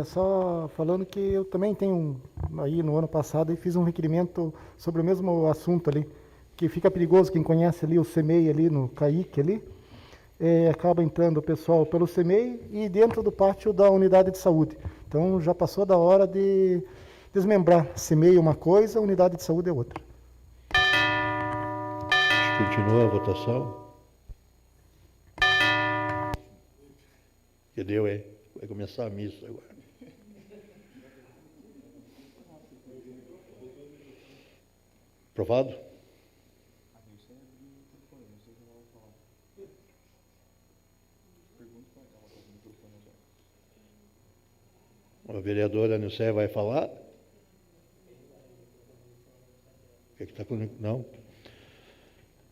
Só falando que eu também tenho, aí no ano passado, e fiz um requerimento sobre o mesmo assunto ali, que fica perigoso, quem conhece ali o CEMEI ali no CAIC ali, acaba entrando o pessoal pelo CEMEI e dentro do pátio da unidade de saúde. Então já passou da hora de desmembrar. CEMEI é uma coisa, unidade de saúde é outra.
Continua a votação. Que deu, vai começar a missa agora. Aprovado? A vereadora Nilceia vai falar? O que está com... Não?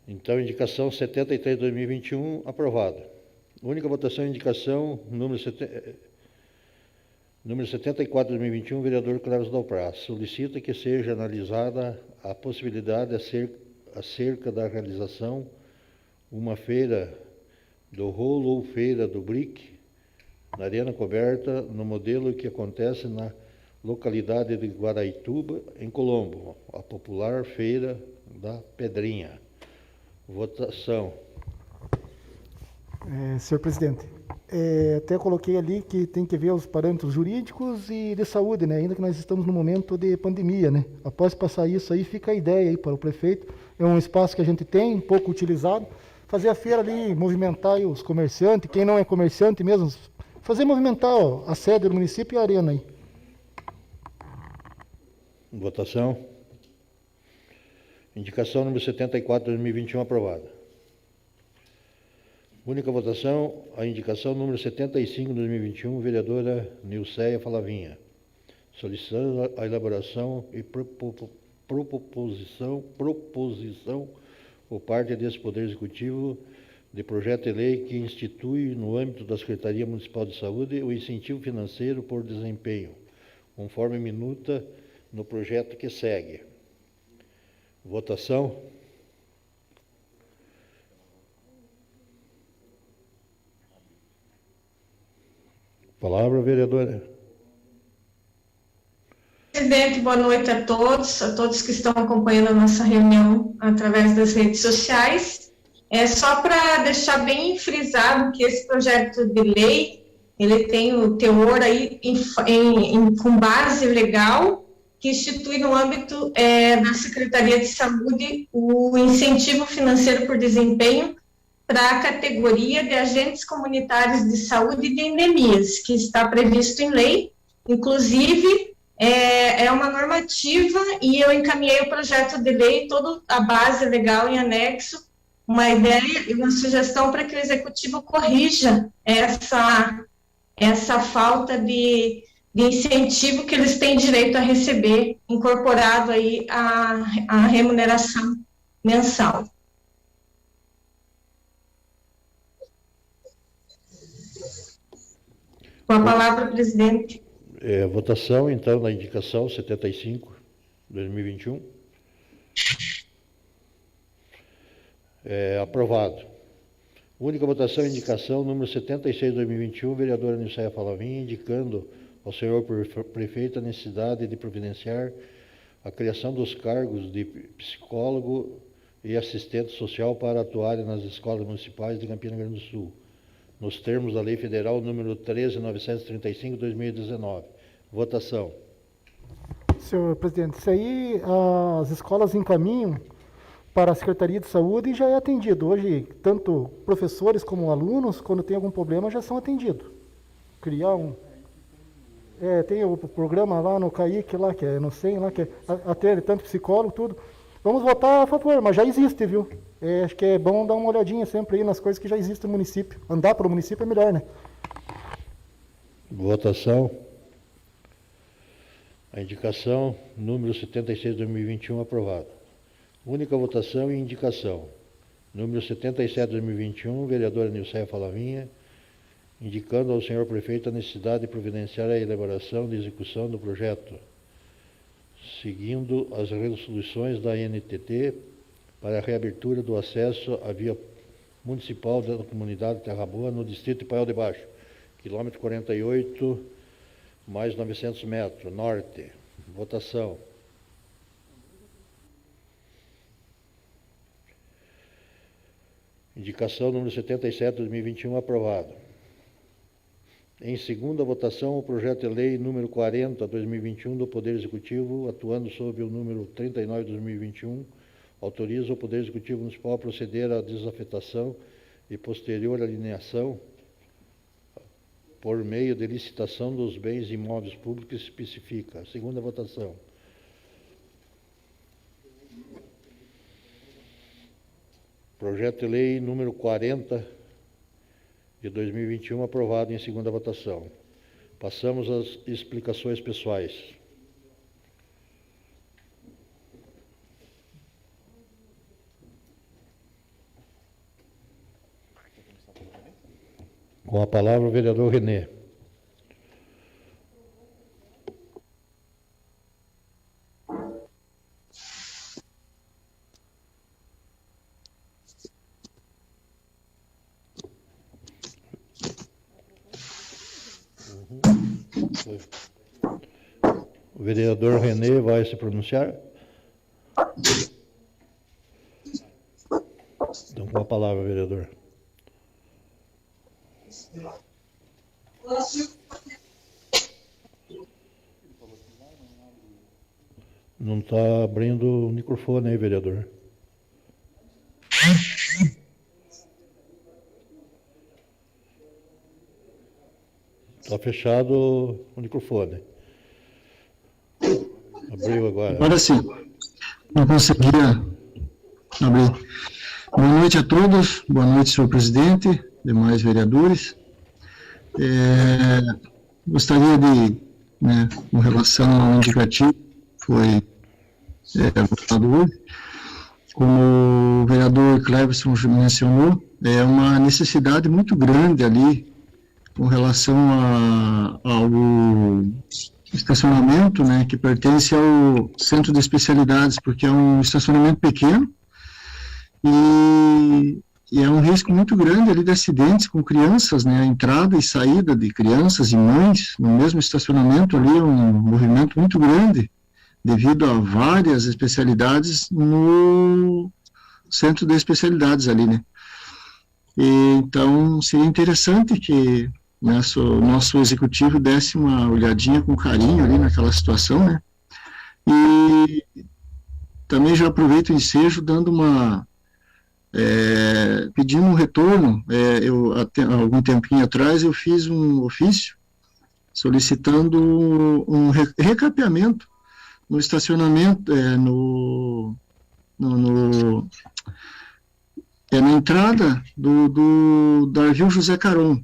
Então, indicação 73 de 2021, aprovada. Única votação, indicação número 74 de 2021, vereador Carlos Dalpraz. Solicita que seja analisada a possibilidade acerca da realização uma feira do rolo ou feira do brick na arena coberta, no modelo que acontece na localidade de Guaraituba, em Colombo, a popular Feira da Pedrinha. Votação.
Senhor presidente, até coloquei ali que tem que ver os parâmetros jurídicos e de saúde, né? Ainda que nós estamos no momento de pandemia, né? Após passar isso aí, fica a ideia aí para o prefeito. É um espaço que a gente tem, pouco utilizado. Fazer a feira ali, movimentar aí os comerciantes, quem não é comerciante mesmo, fazer movimentar a sede do município e a arena aí.
Votação. Indicação número 74 de 2021, aprovada. Única votação, a indicação número 75 de 2021, vereadora Nilceia Falavinha, solicitando a elaboração e proposição por parte desse Poder Executivo de projeto de lei que institui, no âmbito da Secretaria Municipal de Saúde, o incentivo financeiro por desempenho, conforme minuta no projeto que segue. Votação. Palavra, vereadora.
Presidente, boa noite a todos que estão acompanhando a nossa reunião através das redes sociais. Só para deixar bem frisado que esse projeto de lei, ele tem o teor aí com base legal, que institui no âmbito da Secretaria de Saúde o incentivo financeiro por desempenho para a categoria de agentes comunitários de saúde e de endemias, que está previsto em lei. Inclusive, é uma normativa e eu encaminhei o projeto de lei, toda a base legal em anexo, uma ideia e uma sugestão para que o Executivo corrija essa falta de incentivo que eles têm direito a receber, incorporado aí a remuneração mensal. Com a palavra, presidente.
Votação, então, na indicação 75, 2021. Aprovado. Única votação, indicação número 76, 2021, vereadora Nilceia Falavinha, indicando ao senhor prefeito a necessidade de providenciar a criação dos cargos de psicólogo e assistente social para atuarem nas escolas municipais de Campina Grande do Sul, nos termos da Lei Federal número 13.935, 2019. Votação.
Senhor presidente, isso aí as escolas encaminham para a Secretaria de Saúde e já é atendido. Hoje, tanto professores como alunos, quando tem algum problema, já são atendidos. Criar tem o programa lá no CAIC, lá, que é no SEM, lá, que é até tanto psicólogo, tudo. Vamos votar a favor, mas já existe, viu? Acho que é bom dar uma olhadinha sempre aí nas coisas que já existem no município. Andar para o município é melhor, né?
Votação. A indicação número 76 de 2021 aprovada. Única votação e indicação. Número 77 de 2021, vereadora Nilceia Falavinha, indicando ao senhor prefeito a necessidade de providenciar a elaboração e execução do projeto, seguindo as resoluções da ANTT para a reabertura do acesso à via municipal da comunidade Terra Boa no distrito de Paiol de Baixo, quilômetro 48, mais 900 metros, norte. Votação. Indicação número 77 de 2021, aprovado. Em segunda votação, o projeto de lei número 40 de 2021 do Poder Executivo, atuando sob o número 39 de 2021, autoriza o Poder Executivo Municipal a proceder à desafetação e posterior alienação por meio de licitação dos bens imóveis públicos que especifica. Segunda votação. Projeto de lei número 40 de 2021, aprovado em segunda votação. Passamos às explicações pessoais. Com a palavra o vereador René. O vereador René vai se pronunciar? Então, com a palavra, vereador. Não está abrindo o microfone aí, vereador. Está fechado o microfone. Abriu agora.
Agora sim. Não conseguia abrir. Boa noite a todos. Boa noite, senhor presidente, demais vereadores. Gostaria de, com relação ao indicativo que foi votado hoje, como o vereador Cleverson mencionou, é uma necessidade muito grande ali com relação ao estacionamento, que pertence ao centro de especialidades, porque é um estacionamento pequeno e é um risco muito grande ali de acidentes com crianças, a entrada e saída de crianças e mães no mesmo estacionamento ali é um movimento muito grande, devido a várias especialidades no centro de especialidades ali, Então, seria interessante que o nosso executivo desse uma olhadinha com carinho ali naquela situação, E também já aproveito o ensejo dando pedindo um retorno. Há algum tempinho atrás eu fiz um ofício solicitando um recapeamento no estacionamento, na entrada do Darvil José Caron,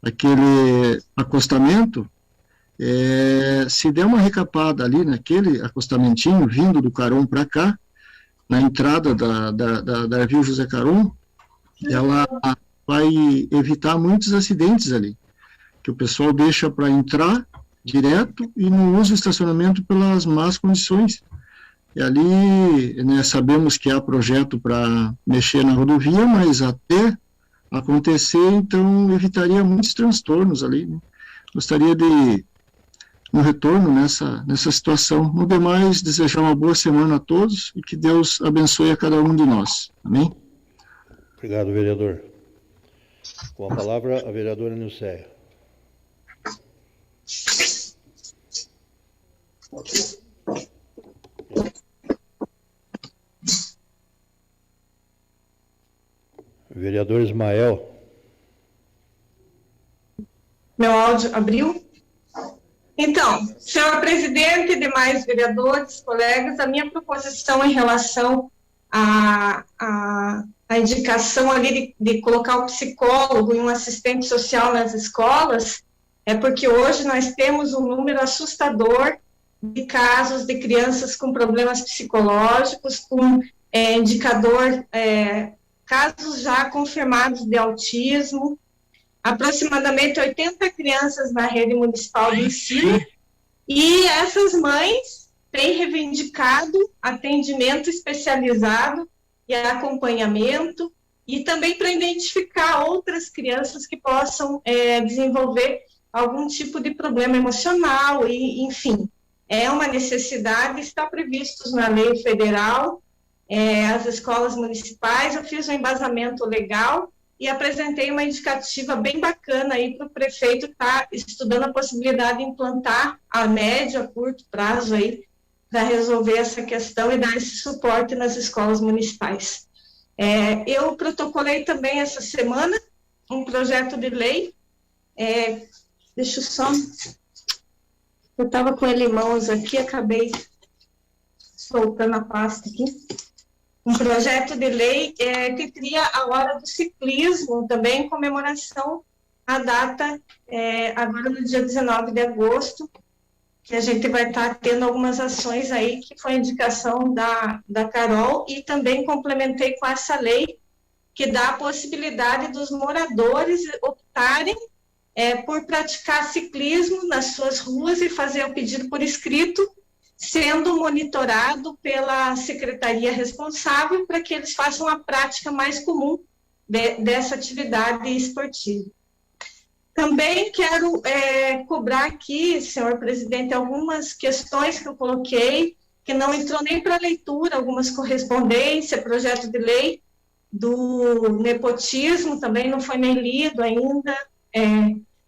Aquele acostamento, se der uma recapada ali naquele acostamentinho vindo do Caron para cá, na entrada da Darvil José Caron, ela vai evitar muitos acidentes ali, que o pessoal deixa para entrar direto e não usa o estacionamento pelas más condições. E ali, sabemos que há projeto para mexer na rodovia, mas até acontecer, então, evitaria muitos transtornos ali, Gostaria de um retorno nessa situação. No demais, desejar uma boa semana a todos e que Deus abençoe a cada um de nós. Amém?
Obrigado, vereador. Com a palavra, a vereadora Nilceia. Vereador Ismael.
Meu áudio abriu? Então, senhor presidente e demais vereadores, colegas, a minha proposição em relação à indicação ali de colocar um psicólogo e um assistente social nas escolas é porque hoje nós temos um número assustador de casos de crianças com problemas psicológicos, com indicador, casos já confirmados de autismo, aproximadamente 80 crianças na rede municipal de ensino, e essas mães têm reivindicado atendimento especializado e acompanhamento, e também para identificar outras crianças que possam desenvolver algum tipo de problema emocional, e, enfim, é uma necessidade, está previsto na lei federal, as escolas municipais. Eu fiz um embasamento legal e apresentei uma indicativa bem bacana aí para o prefeito estar estudando a possibilidade de implantar a médio, a curto prazo aí, para resolver essa questão e dar esse suporte nas escolas municipais. Eu protocolei também essa semana um projeto de lei, deixa eu só, eu estava com ele em mãos aqui, acabei soltando a pasta aqui, um projeto de lei que cria a hora do ciclismo, também em comemoração à data, agora no dia 19 de agosto, que a gente vai estar tendo algumas ações aí, que foi indicação da Carol, e também complementei com essa lei, que dá a possibilidade dos moradores optarem por praticar ciclismo nas suas ruas e fazer o pedido por escrito, sendo monitorado pela secretaria responsável para que eles façam a prática mais comum dessa atividade esportiva. Também quero cobrar aqui, senhor presidente, algumas questões que eu coloquei, que não entrou nem para leitura, algumas correspondências, projeto de lei do nepotismo, também não foi nem lido ainda,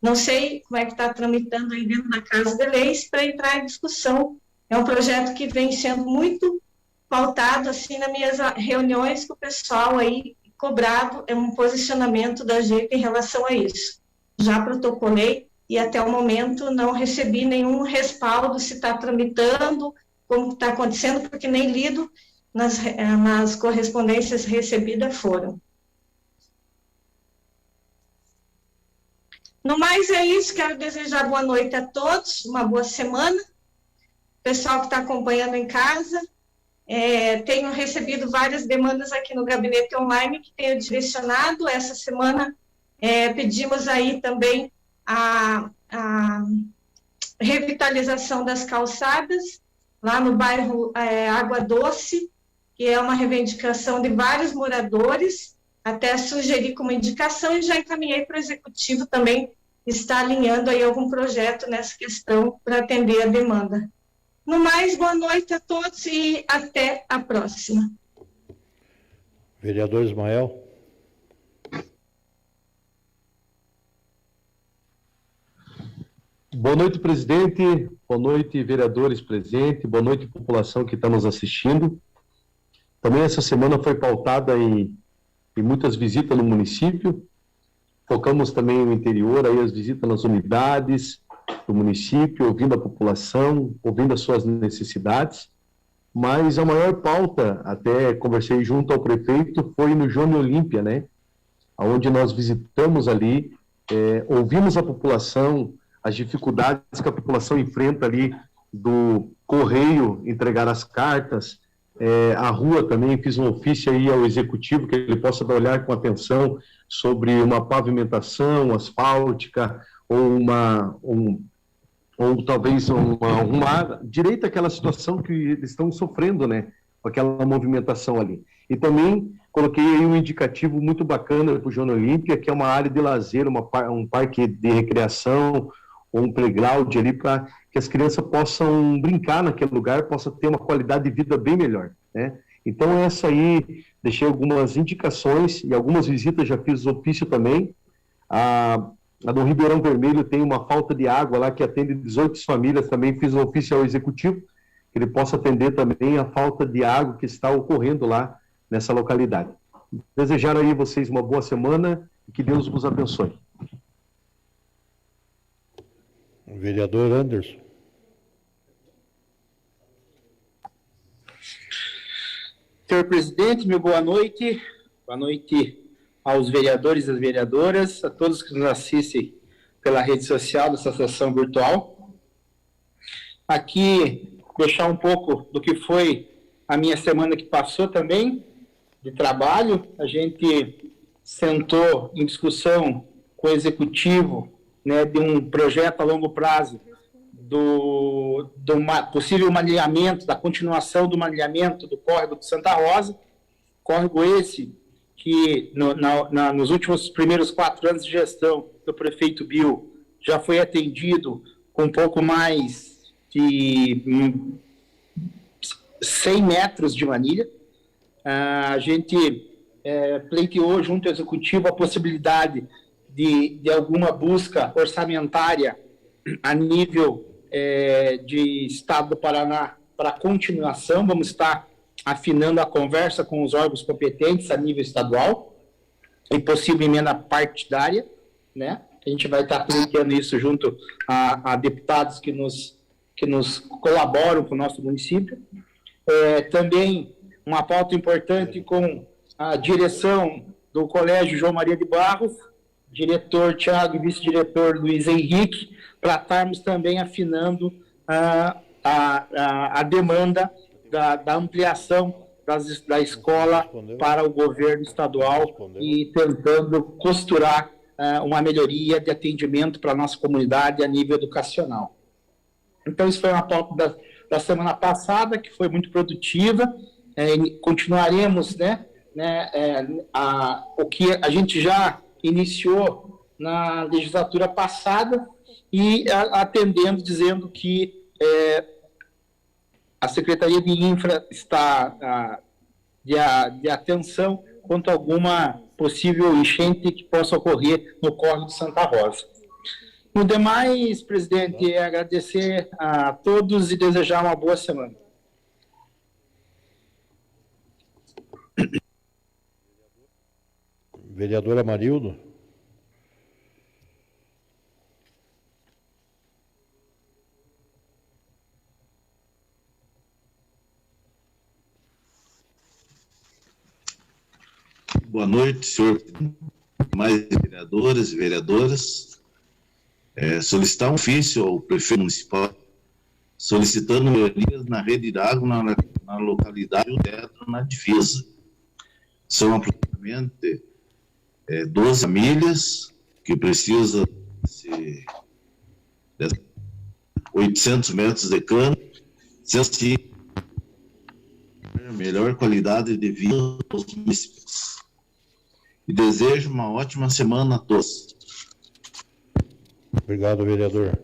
não sei como é que está tramitando aí dentro da Casa de Leis para entrar em discussão. É um projeto que vem sendo muito pautado, assim, nas minhas reuniões com o pessoal aí, cobrado, um posicionamento da gente em relação a isso. Já protocolei e até o momento não recebi nenhum respaldo se está tramitando, como está acontecendo, porque nem lido nas correspondências recebidas foram. No mais é isso, quero desejar boa noite a todos, uma boa semana. Pessoal que está acompanhando em casa, tenho recebido várias demandas aqui no gabinete online que tenho direcionado. Essa semana pedimos aí também a revitalização das calçadas, lá no bairro Água Doce, que é uma reivindicação de vários moradores, até sugeri como indicação e já encaminhei para o Executivo também, está alinhando aí algum projeto nessa questão para atender a demanda. No mais, boa noite a todos e até a próxima.
Vereador Ismael.
Boa noite, presidente. Boa noite, vereadores presentes. Boa noite, população que está nos assistindo. Também essa semana foi pautada em muitas visitas no município. Focamos também no interior, aí as visitas nas unidades do município, ouvindo a população, ouvindo as suas necessidades. Mas a maior pauta, até conversei junto ao prefeito, foi no Johnny Olímpia, né? Onde nós visitamos ali, ouvimos a população, as dificuldades que a população enfrenta ali do correio entregar as cartas, a rua também, fiz um ofício aí ao executivo que ele possa olhar com atenção sobre uma pavimentação asfáltica ou talvez uma direita àquela situação que eles estão sofrendo, né, com aquela movimentação ali. E também coloquei aí um indicativo muito bacana para o Johnny Olímpia, que é uma área de lazer, um parque de recreação, ou um playground ali para que as crianças possam brincar naquele lugar, possam ter uma qualidade de vida bem melhor, né? Então essa aí, deixei algumas indicações e algumas visitas, já fiz ofício também. A do Ribeirão Vermelho tem uma falta de água lá que atende 18 famílias, também fiz um ofício ao executivo, que ele possa atender também a falta de água que está ocorrendo lá nessa localidade. Desejar aí vocês uma boa semana e que Deus vos abençoe.
Vereador Anderson.
Senhor presidente, meu boa noite aos vereadores e às vereadoras, a todos que nos assistem pela rede social dessa sessão virtual. Aqui, deixar um pouco do que foi a minha semana que passou também, de trabalho. A gente sentou em discussão com o Executivo, né, de um projeto a longo prazo do possível maneamento, da continuação do maneamento do córrego de Santa Rosa, córrego esse que nos últimos primeiros 4 anos de gestão do prefeito Bill já foi atendido com um pouco mais de 100 metros de manilha. A gente pleiteou junto ao Executivo a possibilidade de alguma busca orçamentária a nível de Estado do Paraná para continuação. Vamos estar afinando a conversa com os órgãos competentes a nível estadual e possível emenda partidária, né? A gente vai estar pleiteando isso junto a deputados que nos colaboram com o nosso município. Também uma pauta importante com a direção do Colégio João Maria de Barros, diretor Tiago e vice-diretor Luiz Henrique, para estarmos também afinando a demanda da ampliação da escola para o governo estadual e tentando costurar uma melhoria de atendimento para a nossa comunidade a nível educacional. Então, isso foi uma pauta da semana passada, que foi muito produtiva. Continuaremos, o que a gente já iniciou na legislatura passada e atendendo, dizendo que a Secretaria de Infra está de atenção quanto a alguma possível enchente que possa ocorrer no córrego de Santa Rosa. No demais, presidente, agradecer a todos e desejar uma boa semana.
Vereador Amarildo.
Boa noite, senhor. Mais vereadores e vereadoras. Solicitar um ofício ao prefeito municipal solicitando melhorias na rede de água na localidade do Teto, na divisa. São aproximadamente 12 famílias que precisam de 800 metros de cano, se assim melhor qualidade de vida aos municípios. E desejo uma ótima semana a todos.
Obrigado, vereador.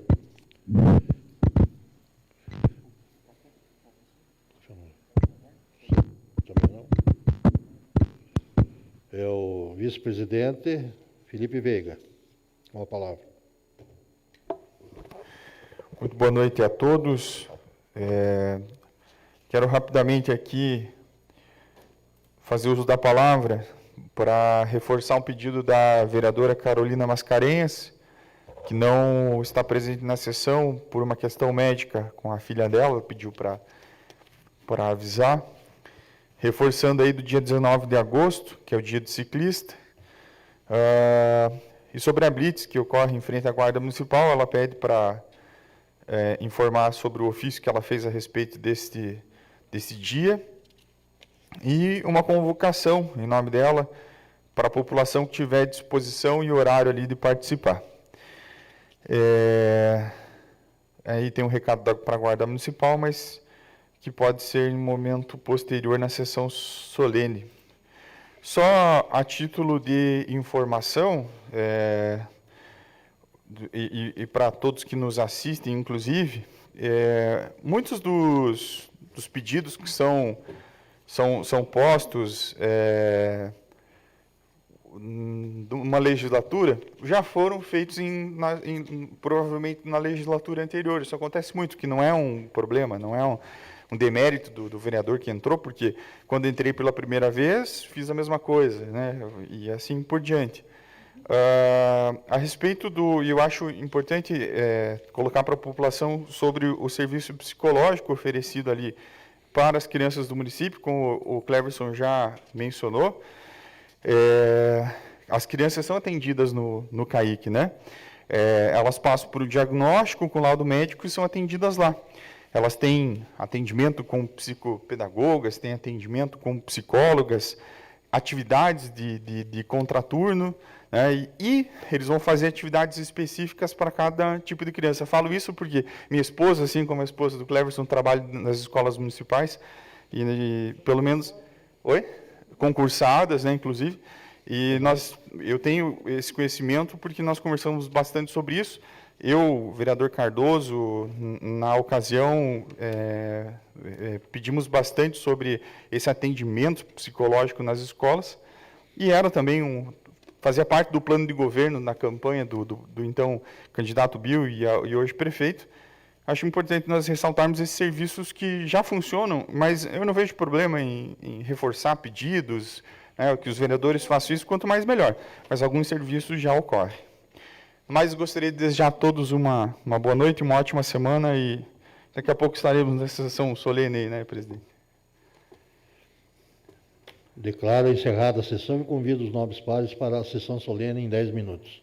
É o vice-presidente Felipe Veiga, com a palavra.
Muito boa noite a todos. Quero rapidamente aqui fazer uso da palavra para reforçar um pedido da vereadora Carolina Mascarenhas, que não está presente na sessão por uma questão médica com a filha dela, pediu para avisar. Reforçando aí do dia 19 de agosto, que é o dia do ciclista, e sobre a blitz que ocorre em frente à Guarda Municipal, ela pede para informar sobre o ofício que ela fez a respeito desse dia, e uma convocação em nome dela para a população que tiver disposição e horário ali de participar. Aí tem um recado para a Guarda Municipal, mas que pode ser em momento posterior na sessão solene. Só a título de informação, e para todos que nos assistem, inclusive, muitos dos pedidos que são postos numa legislatura já foram feitos provavelmente na legislatura anterior. Isso acontece muito, que não é um problema, não é um demérito do vereador que entrou, porque quando entrei pela primeira vez, fiz a mesma coisa, né? E assim por diante. A respeito e eu acho importante colocar para a população sobre o serviço psicológico oferecido ali para as crianças do município, como o Cleverson já mencionou. As crianças são atendidas no CAIC, né? Elas passam por um diagnóstico com laudo médico e são atendidas lá. Elas têm atendimento com psicopedagogas, têm atendimento com psicólogas, atividades de contraturno, né, e eles vão fazer atividades específicas para cada tipo de criança. Eu falo isso porque minha esposa, assim como a esposa do Cleverson, trabalha nas escolas municipais, e pelo menos... Oi? Concursadas, né, inclusive, e eu tenho esse conhecimento porque nós conversamos bastante sobre isso. Eu, o vereador Cardoso, na ocasião, pedimos bastante sobre esse atendimento psicológico nas escolas, e era também fazia parte do plano de governo na campanha do então candidato Bill e hoje prefeito. Acho importante nós ressaltarmos esses serviços que já funcionam, mas eu não vejo problema em reforçar pedidos, né, que os vereadores façam isso, quanto mais melhor, mas alguns serviços já ocorrem. Mas gostaria de desejar a todos uma boa noite, uma ótima semana, e daqui a pouco estaremos nessa sessão solene aí, né, presidente?
Declaro encerrada a sessão e convido os nobres pares para a sessão solene em 10 minutos.